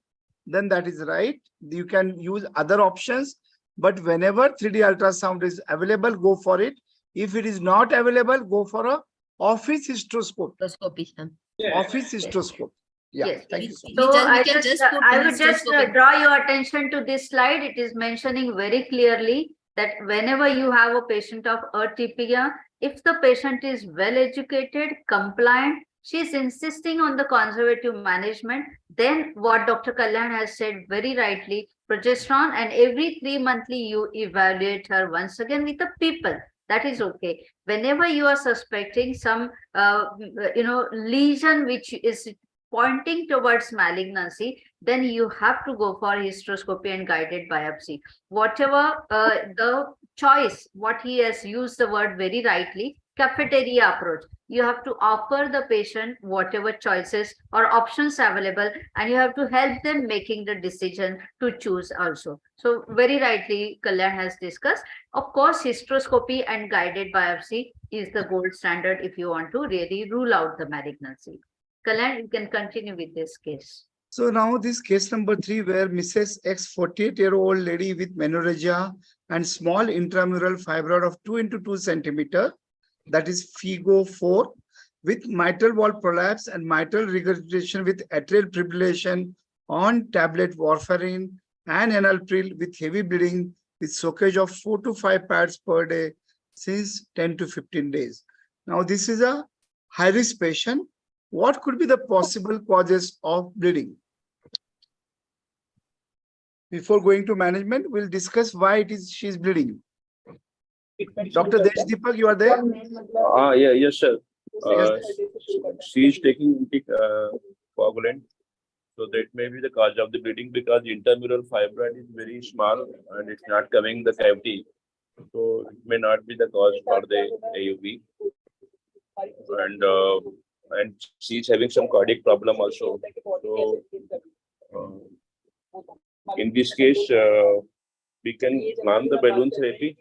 then that is right. You can use other options, but whenever 3D ultrasound is available, go for it. If it is not available, go for a office hysteroscope. Hysteroscopy. Yeah. Office hysteroscope. Yeah, Yes. thank you. We So we can just put I would just hysteroscopy. draw your attention to this slide. It is mentioning very clearly that whenever you have a patient of atypia, if the patient is well educated, compliant, she is insisting on the conservative management, then what Dr. Kalyan has said very rightly, progesterone, and every 3 monthly you evaluate her once again with the people. That is okay. Whenever you are suspecting some lesion which is pointing towards malignancy, then you have to go for hysteroscopy and guided biopsy. Whatever the choice, what he has used the word very rightly, cafeteria approach. You have to offer the patient whatever choices or options available, and you have to help them making the decision to choose also. So very rightly, Kalyan has discussed. Of course, hysteroscopy and guided biopsy is the gold standard if you want to really rule out the malignancy. Kalyan, you can continue with this case. So now this case number 3, where Mrs. X 48-year-old lady with menorrhagia and small intramural fibroid of 2 into 2 centimeter, that is FIGO 4. with mitral valve prolapse and mitral regurgitation with atrial fibrillation on tablet warfarin and enalapril with heavy bleeding with soakage of 4 to 5 pads per day since 10 to 15 days. Now, this is a high-risk patient. What could be the possible causes of bleeding? Before going to management, we'll discuss why she's bleeding. Dr. Deshdeepak, you are there? Yes, sir. She is taking coagulant. So that may be the cause of the bleeding because intramural fibroid is very small and it's not covering the cavity. So it may not be the cause for the AUB. And she's having some cardiac problem also. So in this case, we can plan the balloon therapy.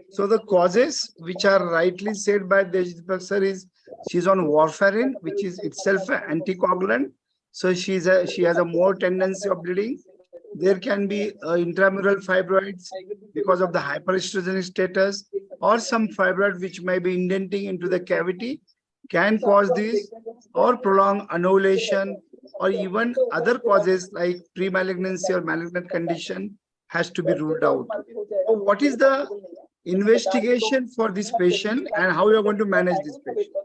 So the causes which are rightly said by Deshdeepak sir is she's on warfarin, which is itself an anticoagulant. So she has a more tendency of bleeding. There can be intramural fibroids because of the hyperestrogenic status, or some fibroid which may be indenting into the cavity can cause this, or prolonged annulation, or even other causes like pre-malignancy or malignant condition has to be ruled out. So what is the investigation for this patient and how you are going to manage this patient?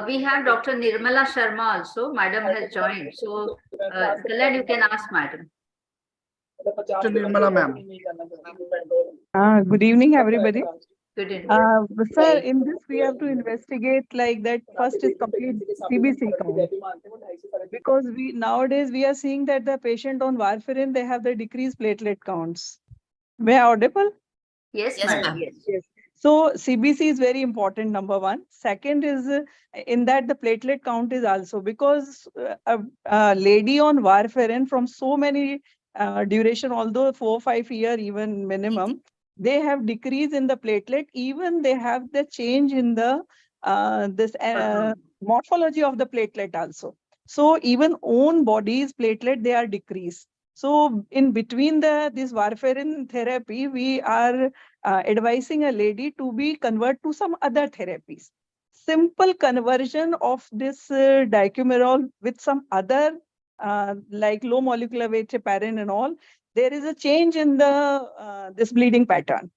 We have Dr. Nirmala Sharma also. Madam has joined. So, Khaled, you can ask Madam. Dr. Nirmala, ma'am. Good evening, everybody. Good evening. Sir, in this we have to investigate like that. First is complete CBC count, because nowadays we are seeing that the patient on warfarin, they have the decreased platelet counts. May I audible? Yes, Yes, madam. ma'am. Yes. So CBC is very important, number one. Second is in that the platelet count is also, because a lady on warfarin from so many duration, although 4 or 5 years even minimum, they have decrease in the platelet. Even they have the change in the morphology of the platelet also. So even own body's platelet, they are decreased. So in between this warfarin therapy, we are advising a lady to be convert to some other therapies. Simple conversion of this dicumarol with some other like low molecular weight heparin and all, there is a change in the this bleeding pattern.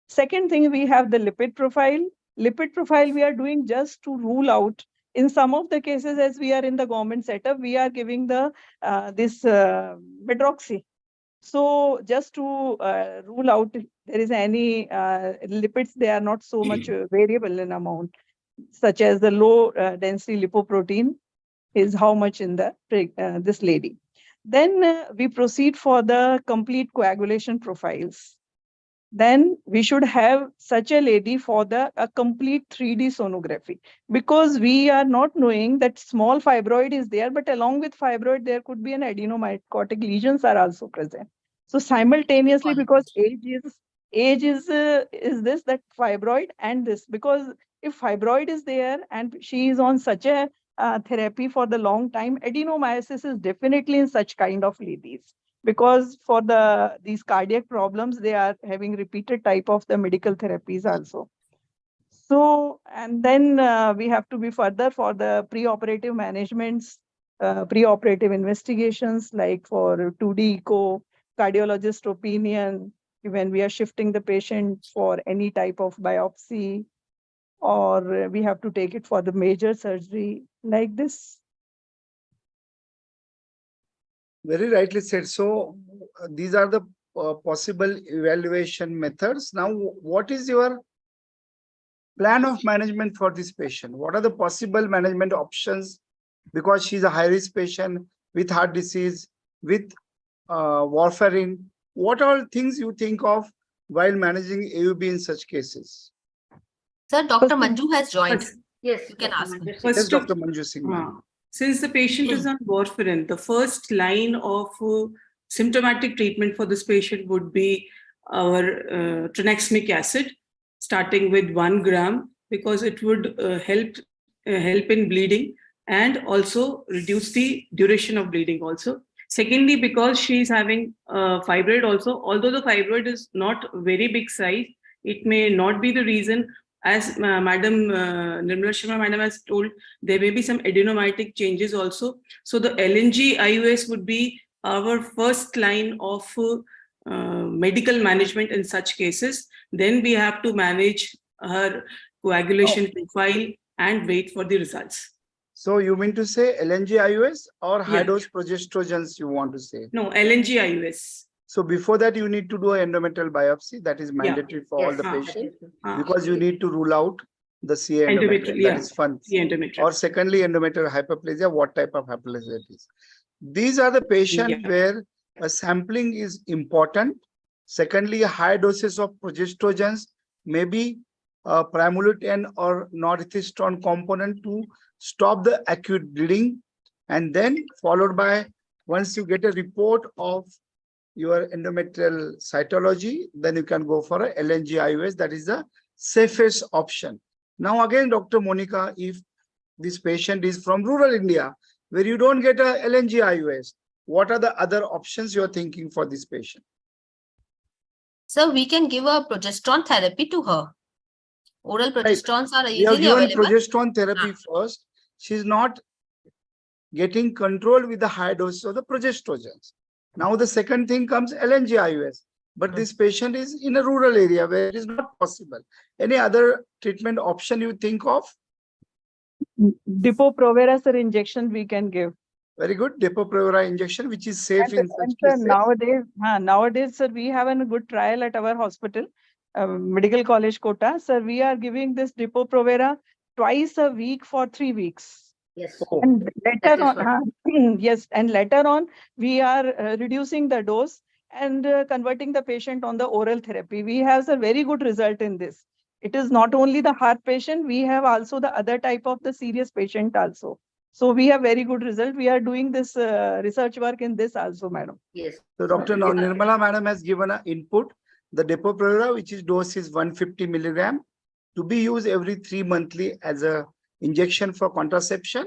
Second thing, we have the lipid profile. Lipid profile we are doing just to rule out. In some of the cases, as we are in the government setup, we are giving the this medroxy. So just to rule out if there is any lipids, they are not so much variable in amount, such as the low density lipoprotein is how much in the this lady. Then we proceed for the complete coagulation profiles. Then we should have such a lady for a complete 3D sonography, because we are not knowing that small fibroid is there, but along with fibroid, there could be an adenomyocortic lesions are also present. So simultaneously, because age is this, that fibroid and this, because if fibroid is there and she is on such a therapy for the long time, adenomyosis is definitely in such kind of ladies. Because for these cardiac problems, they are having repeated type of the medical therapies also. So, and then we have to be further for the preoperative managements, preoperative investigations, like for 2D echo, cardiologist opinion, when we are shifting the patient for any type of biopsy, or we have to take it for the major surgery like this. Very rightly said. So these are the possible evaluation methods. Now, what is your plan of management for this patient? What are the possible management options? Because she's a high-risk patient with heart disease, with warfarin. What are things you think of while managing AUB in such cases? Sir, Dr. Manju has joined. Yes, you can ask. Yes, Dr. Manju Singh. Since the patient is on warfarin, the first line of symptomatic treatment for this patient would be our tranexamic acid, starting with 1 gram, because it would help in bleeding and also reduce the duration of bleeding also. Secondly, because she is having fibroid also, although the fibroid is not very big size, it may not be the reason as Madam Nirmala Sharma Madam has told, there may be some adenomyotic changes also. So the LNG IUS would be our first line of medical management in such cases. Then we have to manage her coagulation profile and wait for the results. So you mean to say LNG IUS or high Yeah. dose progestrogens you want to say? No, LNG IUS. So before that, you need to do an endometrial biopsy. That is mandatory for all the patients because you need to rule out the CA endometrial. That is fun. Or secondly, endometrial hyperplasia, what type of hyperplasia it is. These are the patients where a sampling is important. Secondly, high doses of progestrogens, maybe primulutine or norethistron component to stop the acute bleeding, and then followed by, once you get a report of your endometrial cytology, then you can go for a LNG IUS. That is the safest option. Now again, Dr. Monica, if this patient is from rural India, where you don't get a LNG IUS, what are the other options you're thinking for this patient? So we can give a progesterone therapy to her. Oral progesterones are We have easily given available. progesterone therapy first. She's not getting control with the high doses of the progestrogens. Now the second thing comes LNG IUS, but this patient is in a rural area where it is not possible. Any other treatment option you think of? Depo-provera, sir, injection we can give. Very good. Depo-provera injection, which is safe in such Sir, cases. nowadays, sir, we have a good trial at our hospital, Medical College Kota. Sir, we are giving this Depo-provera twice a week for 3 weeks. Yes. And later on, yes, and later on, we are reducing the dose and converting the patient on the oral therapy. We have a very good result in this. It is not only the heart patient, we have also the other type of the serious patient also. So we have very good result. We are doing this research work in this also, madam. Yes. So Dr. Nirmala madam has given an input. The Depo-provera, which is dose is 150 milligram, to be used every 3 monthly as a injection for contraception,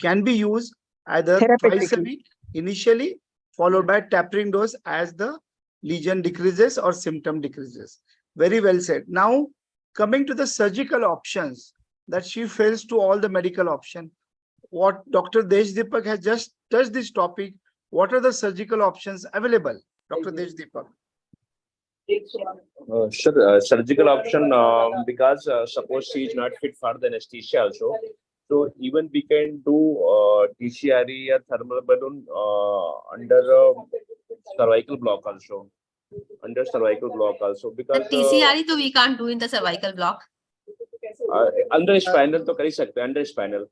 can be used either twice a week initially, followed by tapering dose as the lesion decreases or symptom decreases. Very well said. Now, coming to the surgical options, that she fails to all the medical option. What Dr. Deshdeepak has just touched this topic. What are the surgical options available, Dr. Deshdeepak? Surgical option, because suppose she is not fit for the anesthesia also. So even we can do TCRE or thermal balloon under cervical block also. Under cervical block also, because The TCRE तो we can't do in the cervical block. under spinal तो कर ही सकते हैं, under spinal.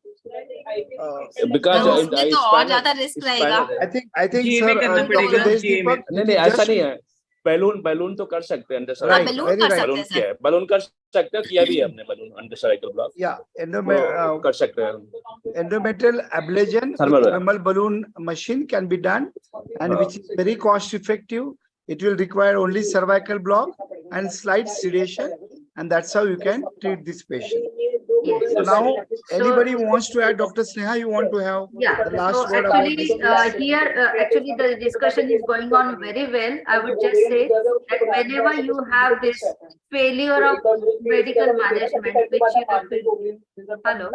Because उसमें तो और ज्यादा risk रहेगा. I think sir, Dr. Deshdeepak, नहीं ऐसा नहीं है. बैलून तो कर सकते हैं अंडर सर्वाइकल ब्लॉक. बैलून कर सकते हैं, किया भी है हमने balloon under cervical block. Yeah, कर सकते हैं. Endometrial ablation with thermal balloon machine can be done, and which is very cost effective. It will require only cervical block and slight sedation, and that's how you can treat this patient. Yes. So now, anybody who wants to add, Dr. Sneha, you want to have the last word about Actually, this? here, actually, the discussion is going on very well. I would just say that whenever you have this failure of medical management, which you have been, hello,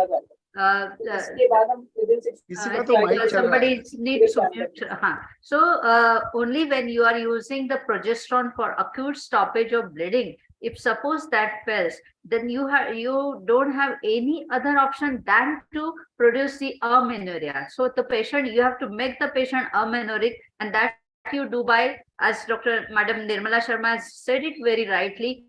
somebody needs to mute. So only when you are using the progesterone for acute stoppage of bleeding, if suppose that fails, then you don't have any other option than to produce the amenorrhea. So the patient, you have to make the patient amenorrheic, and that you do by, as Dr. Madam Nirmala Sharma has said it very rightly,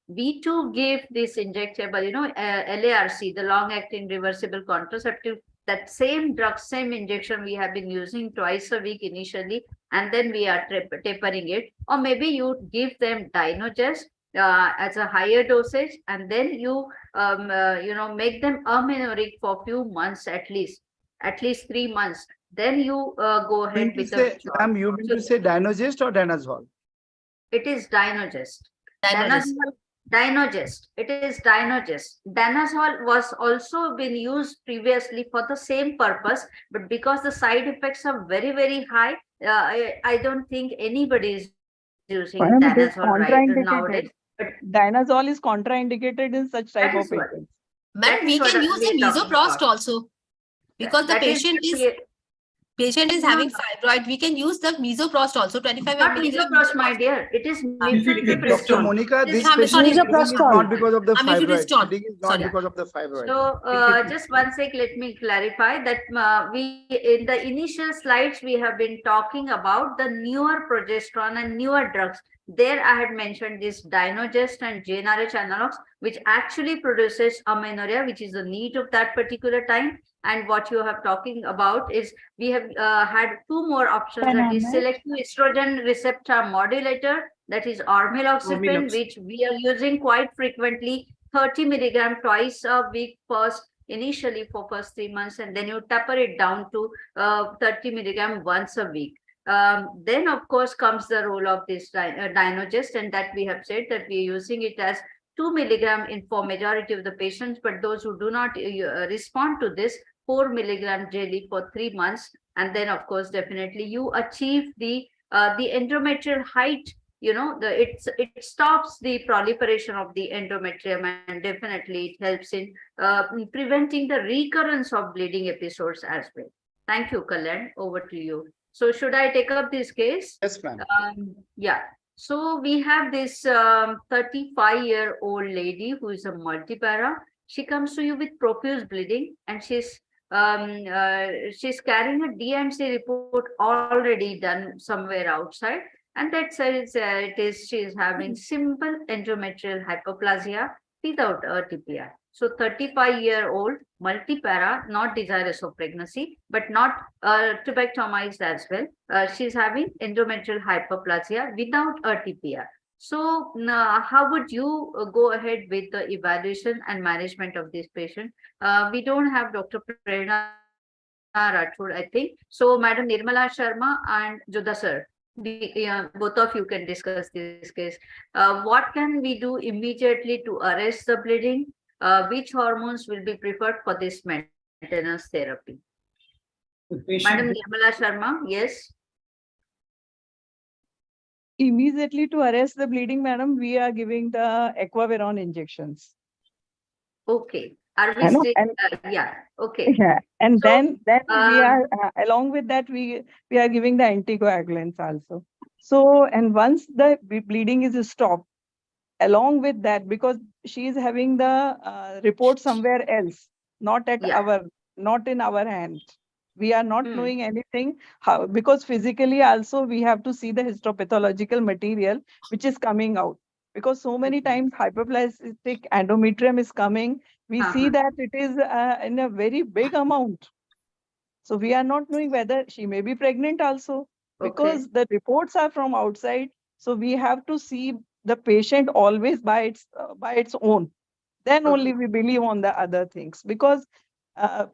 we too give this injectable, LARC, the long-acting reversible contraceptive, that same drug, same injection we have been using twice a week initially, and then we are tapering it. Or maybe you give them Dynogest as a higher dosage, and then you make them amenorrheic for a few months at least 3 months. Then you go ahead with the. You mean to say Dynogest or Danazol? It is Dynogest. Dynogest. It is Dynogest. Danazol was also been used previously for the same purpose, but because the side effects are very, very high, I don't think anybody is using Danazol right nowadays. Dinazole is contraindicated in such type That of is what- patients. Madam, we is what can use the we are talking misoprost about. also because the That is patient is No, having fibroid. We can use the misoprost also, 25 not milligram. misoprostol, my dear. It is Dr. mifepristone. Monica, It is- this patient is Misoprostol. not because of the fibroid. Mifepristone. Bleeding is not Sorry. because of the fibroid. So just one sec, let me clarify that we in the initial slides we have been talking about the newer progesterone and newer drugs. There I had mentioned this Dynogest and GnRH analogs, which actually produces amenorrhea, which is the need of that particular time. And what you have talking about is we have had two more options, that is Phenomena. selective estrogen receptor modulator, that is ormeloxifene, Ormeloxifene. which we are using quite frequently, 30 milligram twice a week first, initially for first 3 months, and then you taper it down to 30 milligram once a week. Then of course comes the role of this Dynogest, and that we have said that we are using it as 2 milligram in for majority of the patients, but those who do not respond to this, 4 milligram daily for 3 months, and then of course definitely you achieve the endometrial height. You know, it stops the proliferation of the endometrium, and definitely it helps in preventing the recurrence of bleeding episodes as well. Thank you, Kalyan. Over to you. So should I take up this case? Yes, ma'am. Yeah. So we have this 35-year-old lady who is a multipara. She comes to you with profuse bleeding, and she's carrying a DMC report already done somewhere outside, and that says she is having simple endometrial hyperplasia without a TPR. So 35-year-old multipara, not desirous of pregnancy, but not tubectomized as well. She's having endometrial hyperplasia without a TPR. So how would you go ahead with the evaluation and management of this patient? We don't have Dr. Prerna Rathod, I think. So Madam Nirmala Sharma and Judha sir, both of you can discuss this case. What can we do immediately to arrest the bleeding? Which hormones will be preferred for this maintenance therapy? Madam Nirmala Sharma, yes. Immediately to arrest the bleeding, madam, we are giving the Equaviron injections. Okay. Are we I know, still, and- yeah, okay. Yeah, and So, then we are along with that we are giving the anticoagulants also. So, and once the bleeding is stopped, along with that, because she is having the report somewhere else, not at Yeah. not in our hand. We are not Hmm. knowing anything how, because physically also we have to see the histopathological material which is coming out. Because so many times hyperplastic endometrium is coming, we see that it is in a very big amount. So we are not knowing whether she may be pregnant also, because the reports are from outside. So we have to see the patient always by its own. Then only we believe on the other things, because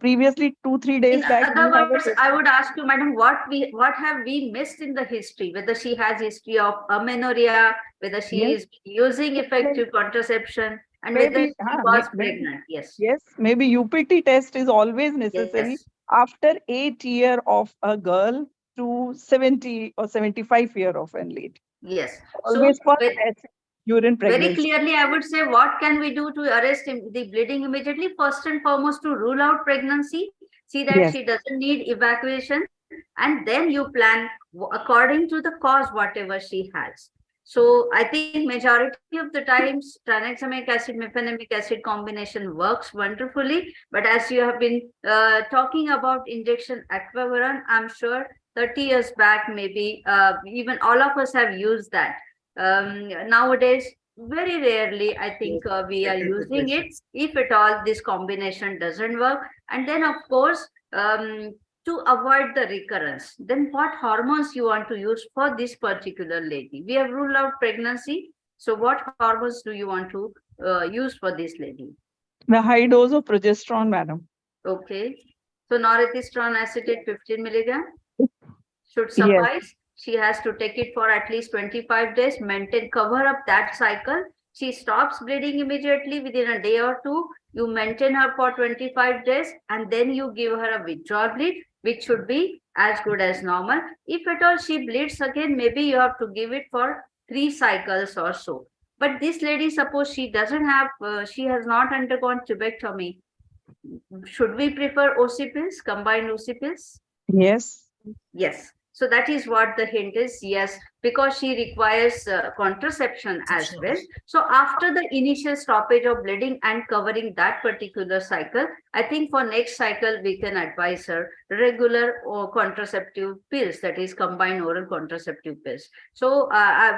previously 2-3 days In back. we other have a words, patient- I would ask you, madam, what have we missed in the history? Whether she has history of amenorrhea, whether she Yes. is using effective contraception, and whether Maybe, she huh, was maybe- pregnant. Yes. Yes, maybe UPT test is always necessary Yes. after 8 year of a girl to 70 or 75 year of a lady. Yes. Always So for with- urine very pregnancy. clearly, I would say, what can we do to arrest the bleeding immediately? First and foremost, to rule out pregnancy, see that Yes. she doesn't need evacuation, and then you plan according to the cause, whatever she has. So I think majority of the times tranexamic acid, mefenamic acid combination works wonderfully. But as you have been talking about injection Equaviron, I'm sure 30 years back, maybe even all of us have used that. Nowadays, very rarely, I think we are using it. If at all, this combination doesn't work. And then, of course, to avoid the recurrence, then what hormones you want to use for this particular lady? We have ruled out pregnancy. So what hormones do you want to use for this lady? The high dose of progesterone, madam. Okay. So norethisterone acetate 15 milligram should Yes. suffice. She has to take it for at least 25 days, maintain, cover up that cycle. She stops bleeding immediately within a day or two. You maintain her for 25 days, and then you give her a withdrawal bleed, which should be as good as normal. If at all she bleeds again, maybe you have to give it for 3 cycles or so. But this lady, suppose she doesn't have, she has not undergone tubectomy. Should we prefer OC pills, combined OC pills? Yes. Yes. So that is what the hint is. Yes, because she requires contraception as well. So after the initial stoppage of bleeding and covering that particular cycle, I think for next cycle, we can advise her regular or contraceptive pills, that is combined oral contraceptive pills. So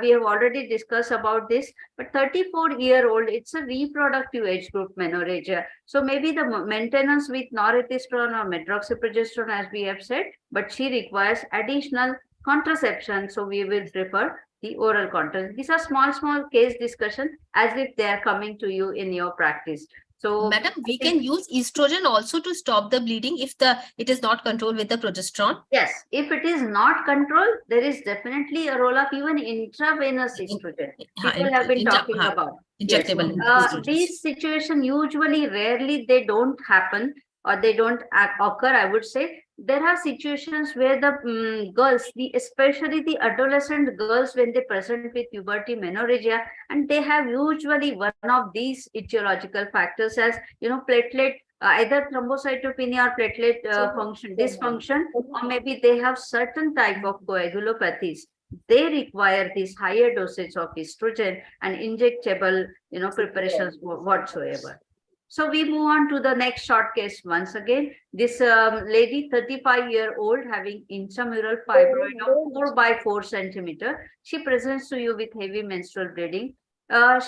we have already discussed about this, but 34-year-old, it's a reproductive age group menorrhagia. So maybe the maintenance with norethisterone or medroxyprogesterone, as we have said, but she requires additional contraception. So we will prefer the oral contraception. These are small case discussion as if they are coming to you in your practice. So Madam, we can use estrogen also to stop the bleeding if it is not controlled with the progesterone. Yes, if it is not controlled, there is definitely a role of even intravenous estrogen. People have been talking about. Injectable. Yes. These situations usually, rarely, they don't happen or they don't occur, I would say. There are situations where the girls, especially the adolescent girls, when they present with puberty menorrhagia, and they have usually one of these etiological factors as, platelet, either thrombocytopenia or platelet function dysfunction, or maybe they have certain type of coagulopathies. They require this higher dosage of estrogen and injectable, preparations whatsoever. So we move on to the next short case once again. This lady, 35-year-old, having intramural fibroid of 4 by 4 centimeter. She presents to you with heavy menstrual bleeding.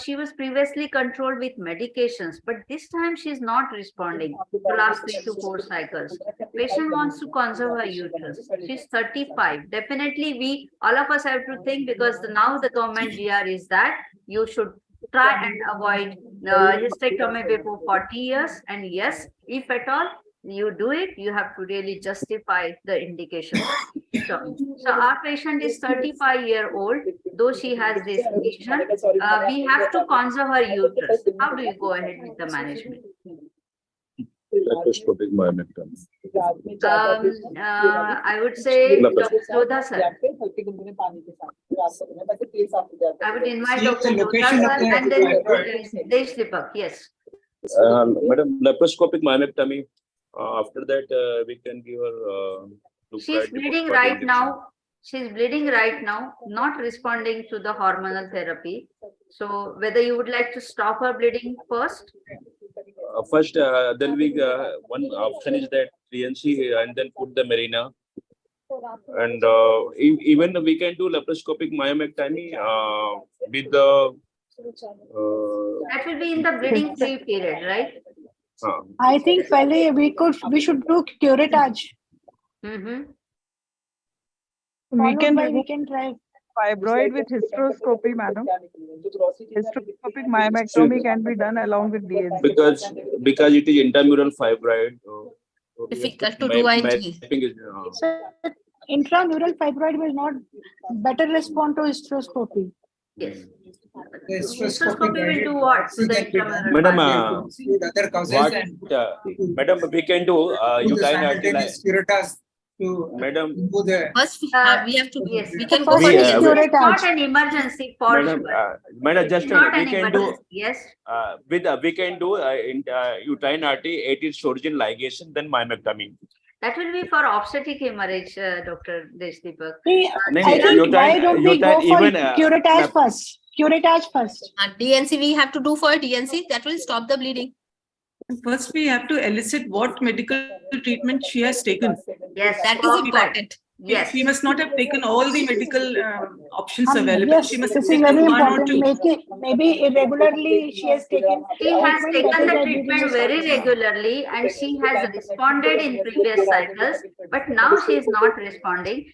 She was previously controlled with medications, but this time she is not responding to last 3 to 4 cycles. Patient wants to conserve her uterus. She's 35. Definitely, all of us have to think, because now the government GR is that you should try and avoid hysterectomy before 40 years. And yes, if at all you do it, you have to really justify the indication. So our patient is 35-year-old, though she has this lesion, we have to conserve her uterus. How do you go ahead with the management? Laparoscopic myomectomy. I would say Dr. Jodha sir. I would invite Dr. Jodha sir and then Desh Deepak. Yes. Madam, laparoscopic myomectomy. After that, we can give her. She's bleeding right now. She's bleeding right now, not responding to the hormonal therapy. So whether you would like to stop her bleeding first? First, then one option is that TNC and then put the Mirena. And even we can do laparoscopic myomectomy with the. That will be in the bleeding free period, right? I think we should do curettage. We can try fibroid with hysteroscopy, madam. Hysteroscopic myomectomy can be done along with DNC. Because it is intramural fibroid. Difficult to do IT. So, intramural fibroid will not better respond to hysteroscopy. Yes. Hysteroscopy will do what? Madam, madam, we can do Madam, first we have to. Yes, we can go for it's not an emergency for Madam, sure. Madam, just Not we an can do. emergency. Yes. We can do uterine artery 18 estrogen ligation, then myomectomy. That will be for obstetric hemorrhage, Dr. Desh Deepak. I think why don't we go for curettage first? Curettage first. DNC we have to do for DNC, that will stop the bleeding. First, we have to elicit what medical treatment she has taken. Yes, that is important. Yes. She must not have taken all the medical options available. Yes, she must this have is taken very one or important. two. Maybe irregularly she has taken. She has taken the treatment very regularly and she has responded in previous cycles, but now she is not responding.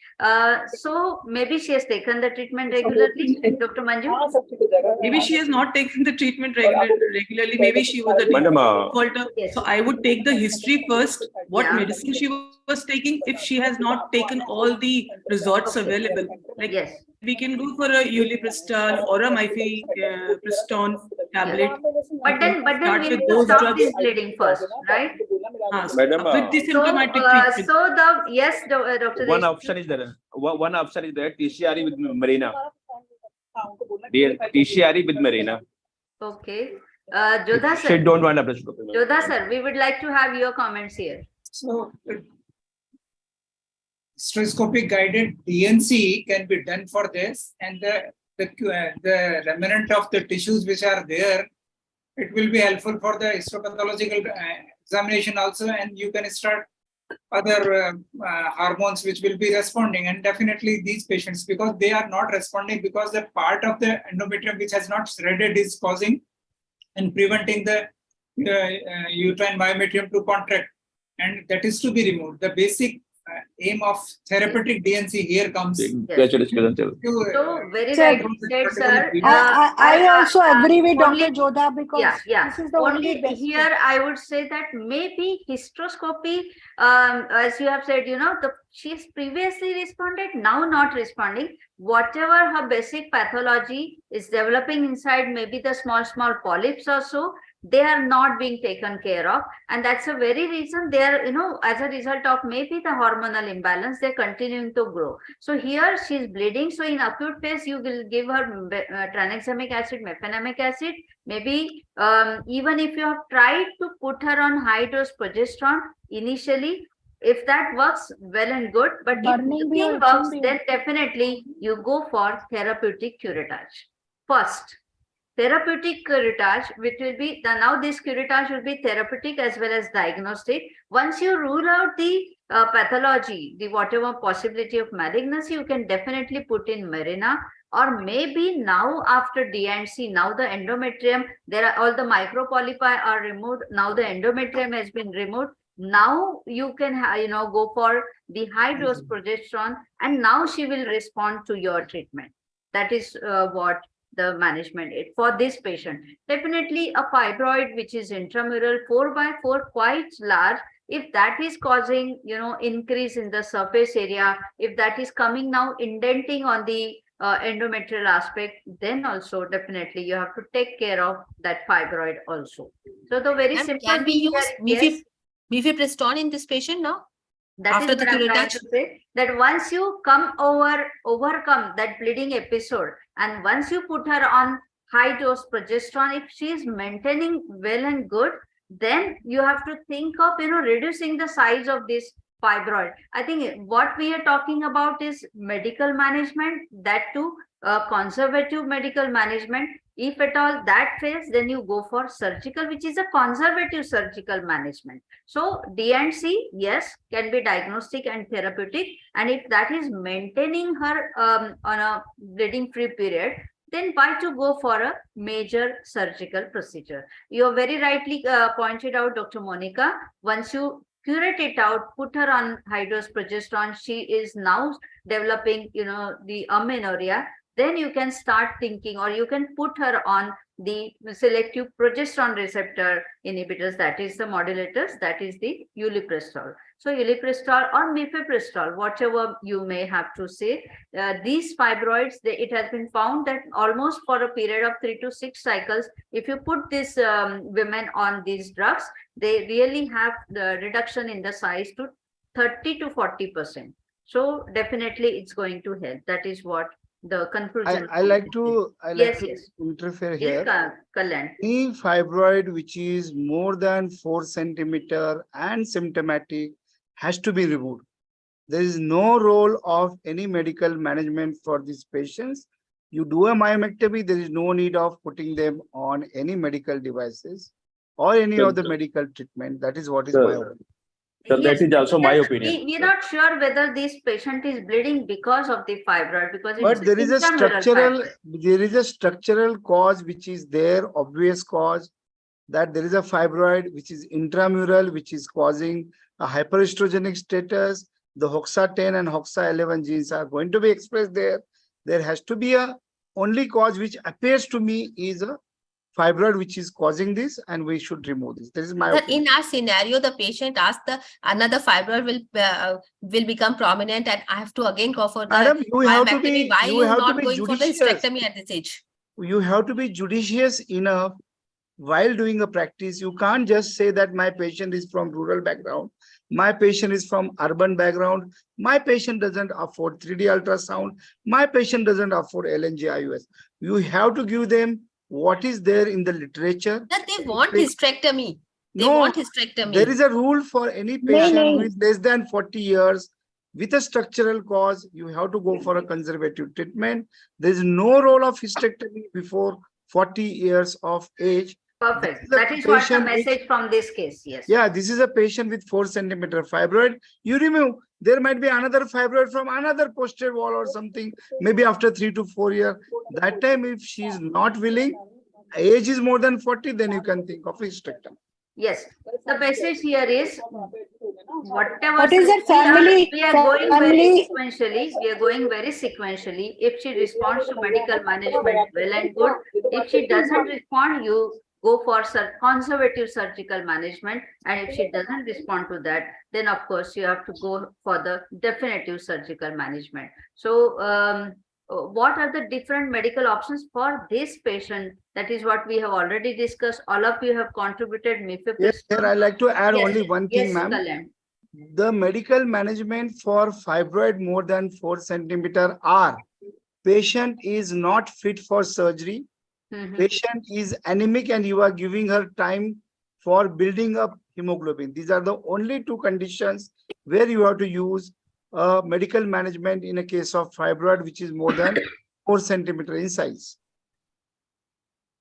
So maybe she has taken the treatment regularly, Dr. Manju? Maybe she has not taken the treatment regularly. Maybe she was a defaulter. Yes. So I would take the history first, what medicine she was taking, if she has not taken all the resorts available. Like we can go for a ulipristal or a mifepristone tablet. But then we need to stop this bleeding first, right? Madam, with the symptomatic treatment. So Dr. One option is there. One option is there. TCRE with Mirena. TCRE with Marina. Okay. Jodha She sir, don't want laparoscopy. Jodha sir, we would like to have your comments here. So hysteroscopic guided DNC can be done for this, and the remnant of the tissues which are there, it will be helpful for the histopathological examination also, and you can start other hormones which will be responding. And definitely these patients, because they are not responding because the part of the endometrium which has not shredded is causing and preventing the uterine myometrium to contract, and that is to be removed. The basic aim of therapeutic DNC here comes. So very rightly said, sir. I also agree with only- Dr. Jodha, because this is the Only only best here I would say that maybe hysteroscopy, as you have said, she's previously responded, now not responding. Whatever her basic pathology is developing inside, maybe the small polyps or so, they are not being taken care of, and that's a very reason they are, as a result of maybe the hormonal imbalance, they're continuing to grow. So here she's bleeding. So in acute phase, you will give her tranexamic acid, mefenamic acid. Maybe even if you have tried to put her on high dose progesterone initially, if that works, well and good. But if nothing works, then definitely you go for therapeutic curettage first. Therapeutic curettage, which will be now this curettage will be therapeutic as well as diagnostic. Once you rule out the pathology, the whatever possibility of malignancy, you can definitely put in Mirena, or maybe now after DNC, now the endometrium, there are all the micropolypi are removed. Now the endometrium has been removed. Now you can go for the high dose progesterone, and now she will respond to your treatment. That is what the management is for this patient. Definitely a fibroid which is intramural 4x4 quite large, if that is causing increase in the surface area, if that is coming now indenting on the endometrial aspect, then also definitely you have to take care of that fibroid also. So the very simple can we use mifepristone in this patient now? That after is the what I'm trying curettage? to say, that once you overcome that bleeding episode, and once you put her on high dose progesterone, if she is maintaining well and good, then you have to think of reducing the size of this fibroid. I think what we are talking about is medical management, that too conservative medical management. If at all that fails, then you go for surgical, which is a conservative surgical management. So D&C, yes, can be diagnostic and therapeutic. And if that is maintaining her on a bleeding free period, then why to go for a major surgical procedure? You have very rightly pointed out, Dr. Monica, once you curate it out, put her on high dose progesterone, she is now developing, the amenorrhea. Then you can start thinking, or you can put her on the selective progesterone receptor inhibitors, that is the modulators, that is the ulipristal. So ulipristal or mifepristol, whatever you may have to say, these fibroids, it has been found that almost for a period of 3 to 6 cycles, if you put these women on these drugs, they really have the reduction in the size to 30 to 40%. So definitely it's going to help. That is what the conclusion. I like to yes. interfere Yes, here. Kalyan. Any fibroid which is more than 4 centimeter and symptomatic has to be removed. There is no role of any medical management for these patients. You do a myomectomy, there is no need of putting them on any medical devices or any other medical treatment. That is what is my opinion. So that is also my opinion. We are not sure whether this patient is bleeding because of the fibroid, because but there is a structural cause which is there, obvious cause, that there is a fibroid which is intramural, which is causing a hyperestrogenic status. The HOXA10 and HOXA11 genes are going to be expressed there. There has to be a only cause which appears to me is a fibroid which is causing this, and we should remove this. This is my opinion. In our scenario, the patient asked another fibroid will become prominent, and I have to again go for the Madam, you have to be, why you have not to be going for the judicious. hysterectomy at this age? You have to be judicious enough while doing a practice. You can't just say that my patient is from rural background. My patient is from urban background. My patient doesn't afford 3D ultrasound. My patient doesn't afford LNG IUS. You have to give them what is there in the literature. That they want hysterectomy. They No, want hysterectomy. there is a rule for any patient who is less than 40 years with a structural cause. You have to go for a conservative treatment. There is no role of hysterectomy before 40 years of age. Perfect. That is what the message from this case. Yes. Yeah, this is a patient with 4 centimeter fibroid. You remove, there might be another fibroid from another posterior wall or something, maybe after 3 to 4 years. That time, if she is not willing, age is more than 40, then you can think of hysterectomy. Yes, the message here is whatever. What is that family? We are going very sequentially. We are going very sequentially. If she responds to medical management, well and good. If she doesn't respond, you go for conservative surgical management. And if she doesn't respond to that, then of course you have to go for the definitive surgical management. So, what are the different medical options for this patient? That is what we have already discussed. All of you have contributed mifepristone. Yes, sir, I like to add Yes, only one thing, yes, ma'am. Kalyan. The medical management for fibroid more than 4 centimeter are patient is not fit for surgery. Patient is anemic and you are giving her time for building up hemoglobin. These are the only 2 conditions where you have to use medical management in a case of fibroid, which is more than 4 centimeter in size.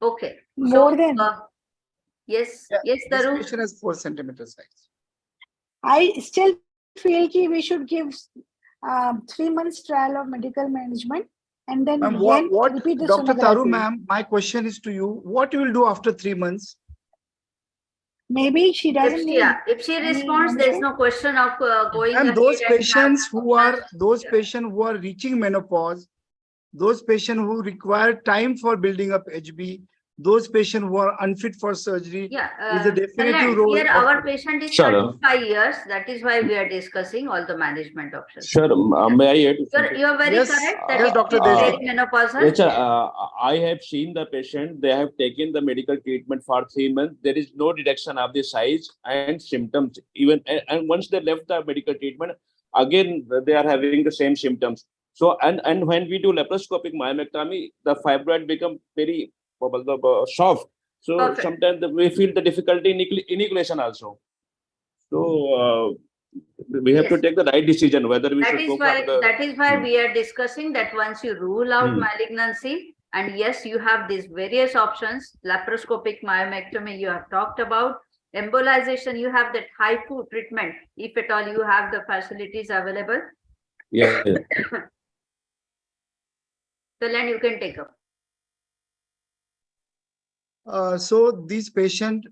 Okay. More than. Yes, Yeah, yes, this Tarun. patient has 4 centimeter size. I still feel that we should give 3 months trial of medical management and then Ma'am, again what repeat the Dr. Taru, sonography. ma'am, my question is to you, what you will do after 3 months? Maybe she doesn't need. If she any responds, there is management. no question of going And ahead those and patients have who are reaching menopause, those patients who require time for building up HB, those patients who are unfit for surgery, is a definitive Kalyan, role. here of- our patient is 35 years. That is why we are discussing all the management options. Sure, may I add? You are very Yes, correct. That yes, is Dr. very Desi. menopausal. Yes, sir. I have seen the patient. They have taken the medical treatment for 3 months. There is no reduction of the size and symptoms. And once they left the medical treatment, again they are having the same symptoms. So and when we do laparoscopic myomectomy, the fibroid become very soft. So Perfect. sometimes we feel the difficulty in enucleation also. So we have to take the right decision whether we should go for the. That is why we are discussing that once you rule out malignancy, and yes, you have these various options, laparoscopic myomectomy you have talked about, embolization, you have that HIFU treatment, if at all you have the facilities available. Yeah. Kalyan, you can take up. So this patient,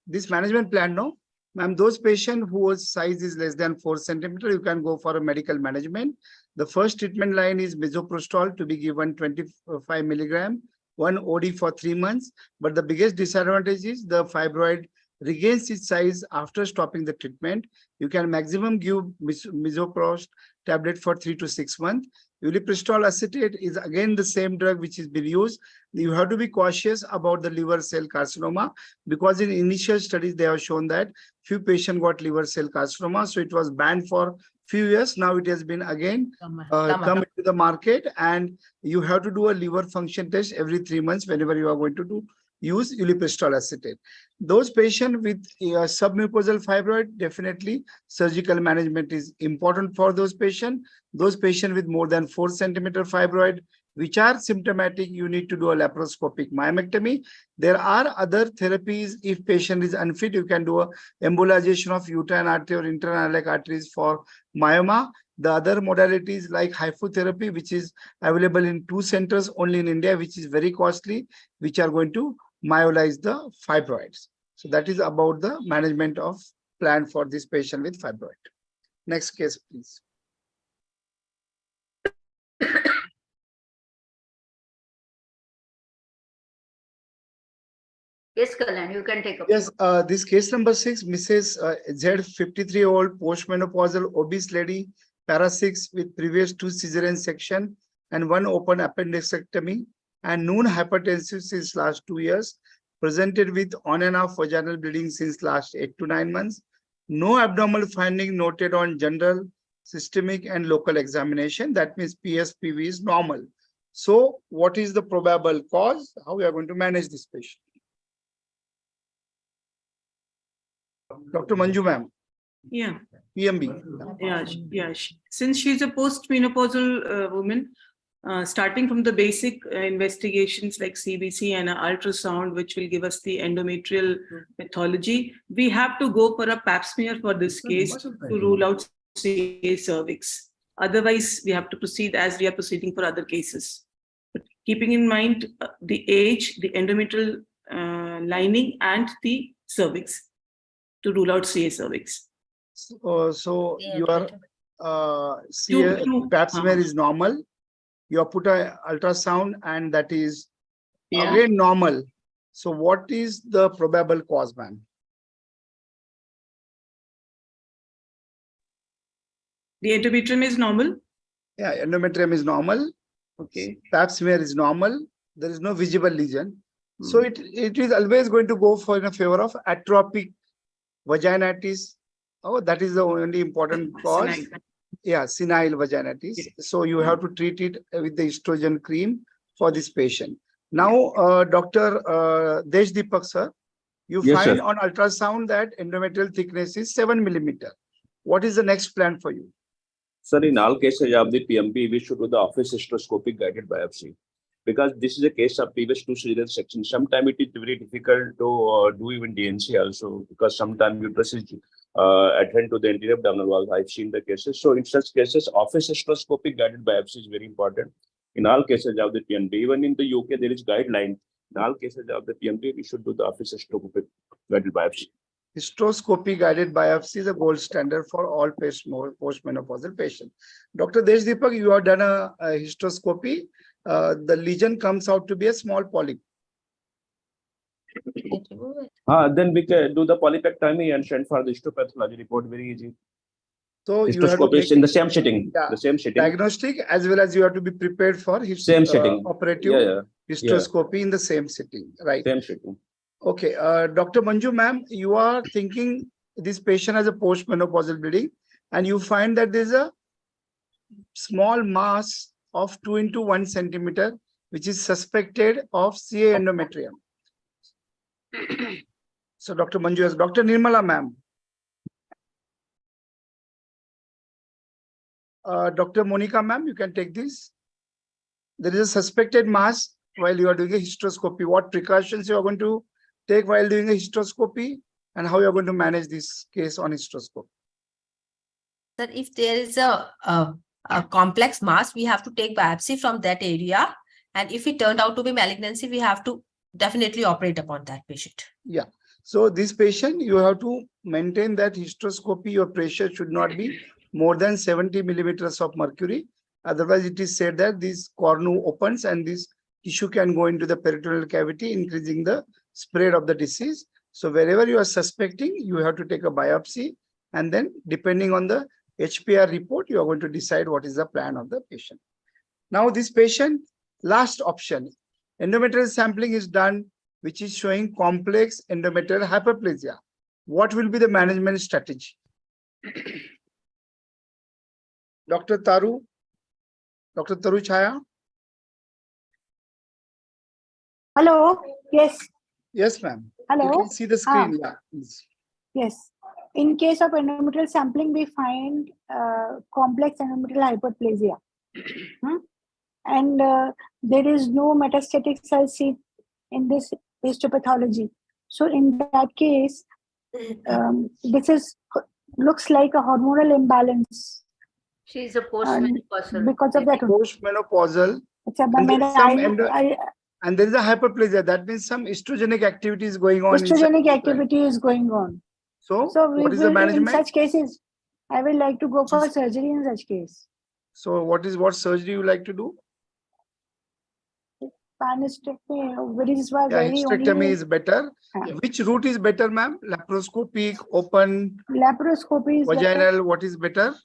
this management plan, no, ma'am, those patients whose size is less than 4 centimeter, you can go for a medical management. The first treatment line is misoprostol to be given 25 milligram, 1 OD for 3 months. But the biggest disadvantage is the fibroid regains its size after stopping the treatment. You can maximum give misoprostol tablet for 3 to 6 months. Ulipristal acetate is again the same drug which is being used. You have to be cautious about the liver cell carcinoma because in initial studies they have shown that few patients got liver cell carcinoma. So it was banned for few years. Now it has been again come into the market, and you have to do a liver function test every 3 months whenever you are going to use ulipristal acetate. Those patients with submucosal fibroid, definitely surgical management is important for those patients. Those patients with more than 4 centimeter fibroid, which are symptomatic, you need to do a laparoscopic myomectomy. There are other therapies. If patient is unfit, you can do a embolization of uterine artery or internal iliac arteries for myoma. The other modalities like HIFU therapy, which is available in 2 centers only in India, which is very costly, which are going to myolize the fibroids. So that is about the management of plan for this patient with fibroid. Next case, please. Yes, Kalyan, you can take up. Yes, this case number 6, Mrs. Z, 53-year-old postmenopausal obese lady, para 6 with previous 2 cesarean section and 1 open appendectomy and known hypertensive since last 2 years, presented with on and off vaginal bleeding since last 8 to 9 months. No abnormal finding noted on general, systemic and local examination. That means PSPV is normal. So what is the probable cause? How we are going to manage this patient? Dr. Manju ma'am, Yeah. PMB. Since she's a postmenopausal woman, starting from the basic investigations like CBC and ultrasound, which will give us the endometrial pathology, we have to go for a pap smear for this case to rule out CA cervix. Otherwise, we have to proceed as we are proceeding for other cases. But keeping in mind the age, the endometrial lining, and the cervix to rule out CA cervix. So your CA pap smear is normal. You have put a ultrasound and that is again normal. So what is the probable cause, ma'am? The endometrium is normal? Yeah, endometrium is normal. Okay. Pap smear is normal. There is no visible lesion. So it is always going to go for in a favor of atrophic vaginitis. Oh, that is the only important cause. Senile. Yeah, senile vaginitis. So you have to treat it with the estrogen cream for this patient. Now, Dr. Deshdeepak sir, you Yes, find sir. on ultrasound that endometrial thickness is 7 millimeter. What is the next plan for you? Sir, in all cases of the PMP, we should do the office hysteroscopic guided biopsy, because this is a case of previous 2 cesarean section. Sometimes it is very difficult to do even DNC also, because sometimes uterus is adherent to the anterior abdominal wall. I've seen the cases. So in such cases, office hysteroscopic guided biopsy is very important. In all cases of the PMP, even in the UK, there is guideline. In all cases of the PMP, we should do the office hysteroscopic guided biopsy. Hysteroscopy guided biopsy is a gold standard for all postmenopausal patients. Dr. Deshdeepak, you have done a hysteroscopy. The lesion comes out to be a small polyp. Then we can do the polypectomy and send for the histopathology report. Very easy. So you have to Hysteroscopy is in the same sitting. Yeah, The same sitting. diagnostic as well as you have to be prepared for his Same sitting. operative hysteroscopy in the same sitting, right? Same sitting. Okay, Dr. Manju ma'am, you are thinking this patient has a postmenopausal bleeding and you find that there's a small mass of 2 into 1 centimeter, which is suspected of CA endometrium. So Dr. Manju has Dr. Nirmala ma'am. Dr. Monica ma'am, you can take this. There is a suspected mass while you are doing a hysteroscopy. What precautions you are going to take while doing a hysteroscopy and how you are going to manage this case on hysteroscopy? That if there is a complex mass, we have to take biopsy from that area. And if it turned out to be malignancy, we have to definitely operate upon that patient. Yeah. So this patient, you have to maintain that hysteroscopy, your pressure should not be more than 70 millimeters of mercury. Otherwise, it is said that this cornu opens and this tissue can go into the peritoneal cavity, increasing the spread of the disease. So wherever you are suspecting, you have to take a biopsy. And then depending on the HPR report, you are going to decide what is the plan of the patient. Now this patient, last option, endometrial sampling is done, which is showing complex endometrial hyperplasia. What will be the management strategy? Dr. Taru Chaya? Hello. Yes. Yes, ma'am. Hello. You can see the screen. Yeah, please. Yes. In case of endometrial sampling, we find complex endometrial hyperplasia. And there is no metastatic cell seen in this histopathology. So in that case, this looks like a hormonal imbalance. She's a postmenopausal. Because of that. Postmenopausal. And there is a hyperplasia. That means some estrogenic activity is going on. Estrogenic activity is going on. So we what is the will, management? in such cases, I will like to go for surgery in such case. So what surgery you like to do? Hysterectomy, which is why hysterectomy is better. Which route is better, ma'am? Laparoscopic, open, laparoscopy is vaginal, better. what is better?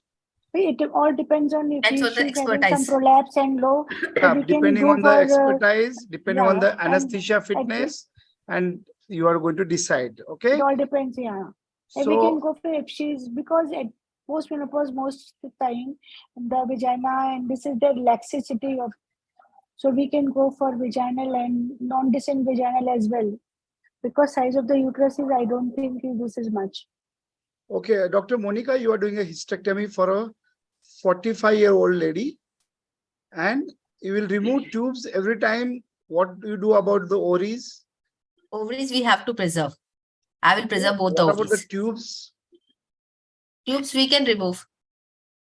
It all depends on if That's what the she's having expertise. some prolapse and low. So we can depending go on the for, expertise, depending on the and anesthesia fitness, and you are going to decide. Okay. It all depends, yeah. And we can So, go for if she's, because at post-menopause, most of the time, the vagina, and this is the laxity of, so we can go for vaginal and non-descent vaginal as well. Because size of the uterus is, I don't think this is much. okay, Dr. Monica, you are doing a hysterectomy for a 45-year-old lady, and you will remove tubes every time. What do you do about the ovaries? Ovaries we have to preserve. I will preserve both the What about the ovaries. tubes? Tubes we can remove.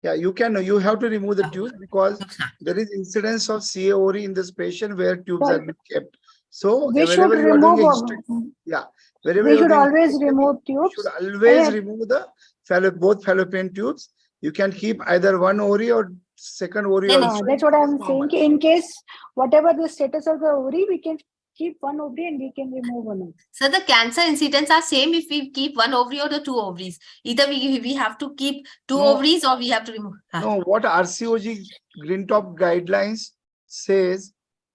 Yeah, you can. You have to remove the tubes because there is incidence of CA ovary in this patient where tubes are being kept. So We should wherever you are doing a remove, hysterectomy, yeah, wherever we you are should doing always hysterectomy, remove you tubes. should always And- remove the both fallopian tubes. You can keep either one ovary or second ovary also. That's what I'm saying. In case whatever the status of the ovary, we can keep one ovary and we can remove one. So the cancer incidence are same if we keep one ovary or the two ovaries. Either we have to keep two No. ovaries or we have to remove. No, what RCOG Green Top guidelines says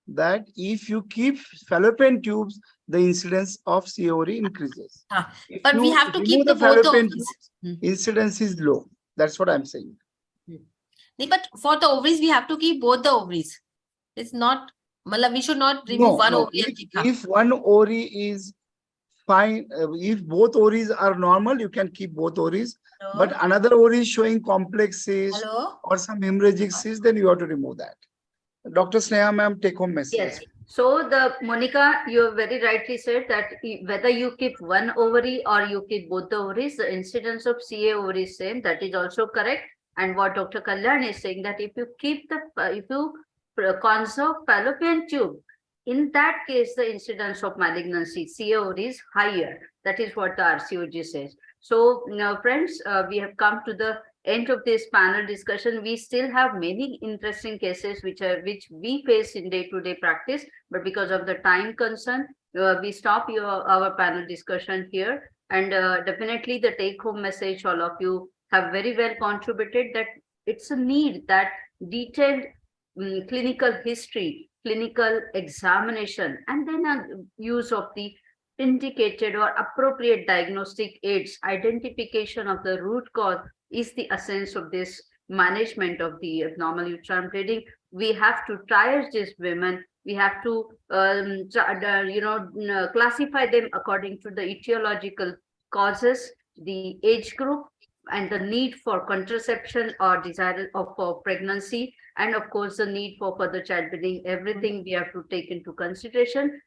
that if you keep fallopian tubes, the incidence of CA ovary increases. If But we you have to remove keep the both the fallopian ovaries. tubes, incidence is low. That's what I'm saying. But for the ovaries, we have to keep both the ovaries. It's not, we should not remove one ovary and keep. If one ovary is fine, if both ovaries are normal, you can keep both ovaries. Hello? But another ovary is showing complex cyst Hello? or some hemorrhagic cyst, then you have to remove that. Dr. Sneha ma'am, take home message. Yes. So Monica, you very rightly said that whether you keep one ovary or you keep both the ovaries, the incidence of CA ovary is same. That is also correct. And what Dr. Kalyan is saying, that if you keep if you conserve fallopian tube, in that case, the incidence of malignancy, CA ovary, is higher. That is what the RCOG says. So now, friends, we have come to the end of this panel discussion. We still have many interesting cases which we face in day-to-day practice, but because of the time concern, we stop our panel discussion here. And definitely the take-home message, all of you have very well contributed, that it's a need that detailed clinical history, clinical examination, and then a use of the indicated or appropriate diagnostic aids, identification of the root cause is the essence of this management of the abnormal uterine bleeding. We have to triage these women. We have to, classify them according to the etiological causes, the age group, and the need for contraception or desire for pregnancy, and of course the need for further childbearing. Everything we have to take into consideration.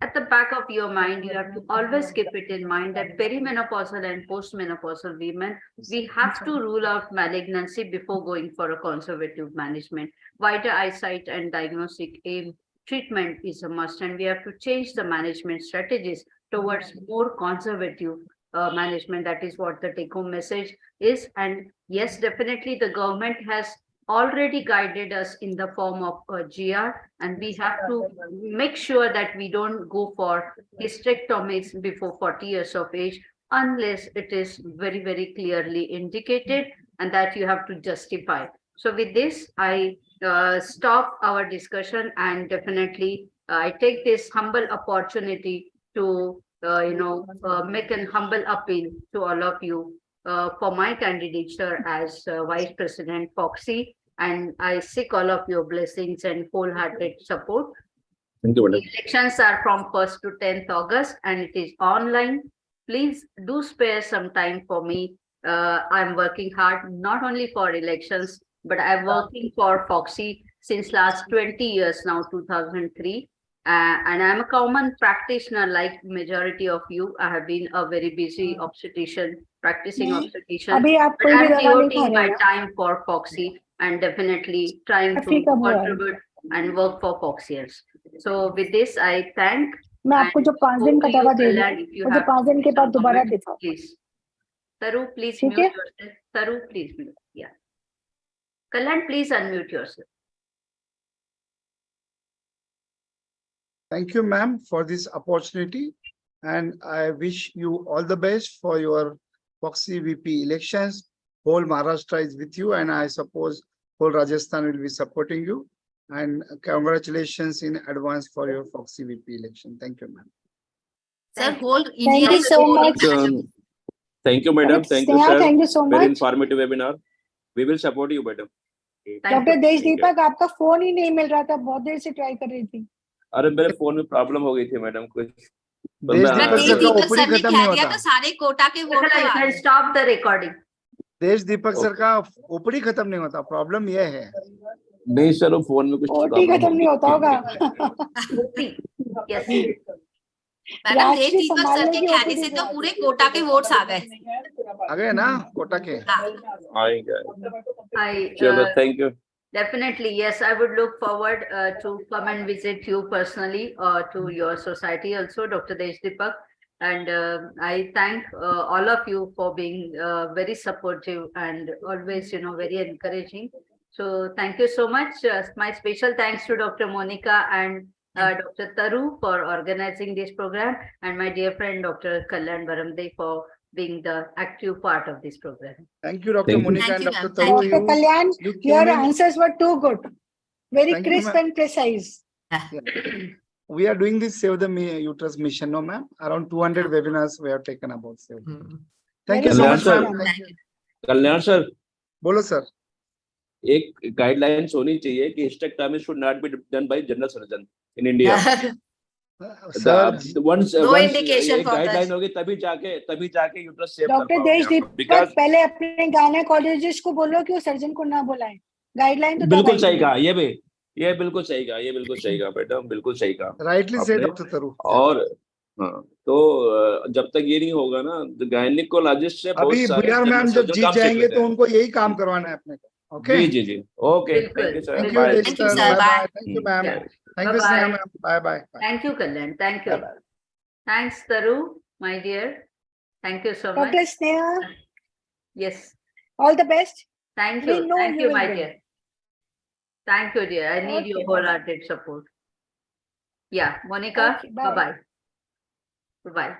At the back of your mind, you have to always keep it in mind that perimenopausal and postmenopausal women, we have to rule out malignancy before going for a conservative management. Wider eyesight and diagnostic aim treatment is a must, and we have to change the management strategies towards more conservative management. That is what the take-home message is. And yes, definitely the government has already guided us in the form of a GR, and we have to make sure that we don't go for hysterectomies before 40 years of age unless it is very, very clearly indicated and that you have to justify. So with this, I stop our discussion, and definitely I take this humble opportunity to make an humble appeal to all of you for my candidature as Vice President FOGSI, and I seek all of your blessings and wholehearted support. Thank you, madam. Elections are from 1st to 10th August, and it is online. Please do spare some time for me. I'm working hard, not only for elections, but I'm working for FOGSI since last 20 years now, 2003. And I'm a common practitioner like majority of you. I have been a very busy obstetrician, practicing obstetrician, but I'm devoting my time for FOGSI and definitely trying to contribute and work for FOGSians. So with this, I thank. मैं आपको जो 5 दिन का दवा दे रही हूँ, मुझे 5 दिन के बाद दोबारा दिखाओ. Please. Taru, please ठीक mute है? yourself. Taru, please mute. Yeah. Kalyan, please unmute yourself. Thank you, ma'am, for this opportunity. And I wish you all the best for your FOGSI VP elections. Whole Maharashtra is with you, and I suppose whole Rajasthan will be supporting you. And congratulations in advance for your FOGSI VP election. Thank you, ma'am. Sir, whole Thank India you is so supporting much. Madam. Thank you, madam. Dr. Thank you, Sneha, sir. thank you so Very much. informative webinar. We will support you, madam. Doctor देश दीपक आपका phone ही नहीं मिल रहा था, बहुत देर से try कर रही थी. अरे मेरे फोन में प्रॉब्लम हो गई थी मैडम कुछ. देश दीपक सर का ओपीडी खत्म नहीं होता. तो सारे कोटा के वोट तो आ गए. Stop the recording. देश दीपक सर का ओपीडी खत्म नहीं होता. प्रॉब्लम ये है. नहीं सर, वो फोन में कुछ ओटी खत्म नहीं होता होगा. Yes. मैडम देश दीपक सर के कहने से तो पूरे कोटा के वोट्स आ गए. आ गए ना कोटा के. आएंगे. I चलो, thank you. definitely, yes, I would look forward to come and visit you personally to your society also, Dr. Desh Deepak. And I thank all of you for being very supportive and always, very encouraging. So thank you so much. My special thanks to Dr. Monica and Dr. Taru for organizing this program, and my dear friend Dr. Kalyan Baramde for being the active part of this program. Thank you, Dr. Monica and Dr. Taru. Dr. Kalyan, your answers were too good. Very Thank you, crisp ma'am. and precise. We are doing this Save the Uterus mission, no ma'am? Around 200 webinars we have taken about Save. Thank you so Kalyan much, sir. ma'am. Thank you. Kalyan sir, बोलो sir. एक guidelines होनी चाहिए कि hysterectomy should not be done by general surgeon in India. Sir, once No once indication एक for that. Guideline होगी तभी जाके uterus save कर डॉक्टर देश पाओगे आप. दीपक Because पहले अपने गायनेकोलॉजिस्ट को बोलो कि वो सर्जन को ना बुलाएं. गाइडलाइन तो तब बिल्कुल आएगी. सही कहा, ये बिल्कुल सही कहा, ये बिल्कुल सही कहा मैडम, बिल्कुल सही कहा rightly said, आपने. Dr. Taru. और हाँ, तो जब तक ये नहीं होगा ना, गायनेकोलॉजिस्ट से बहुत अभी सारे भुयार मैम जनरल जब सर्जन जीत काम सीख जाएंगे लेते तो हैं. उनको यही काम करवाना है अपने को. Okay. जी. Okay, thank you sir. Thank you, bye. Desh Thank you, sir. sir. Bye Bye. bye. Thank you, ma'am. Yeah. Thank you, Bye-bye. Sneha, ma'am. Bye bye. Thank you, Kalyan. Thank you. Bye-bye. Thanks, Taru, my dear. Thank you so much. Dr. Sneha, Yes. all the best. Thank We you. know Thank you you, will my win. dear. Thank you, dear. I need your Okay, wholehearted support. Yeah, Monica, Okay, bye. bye-bye. Bye-bye.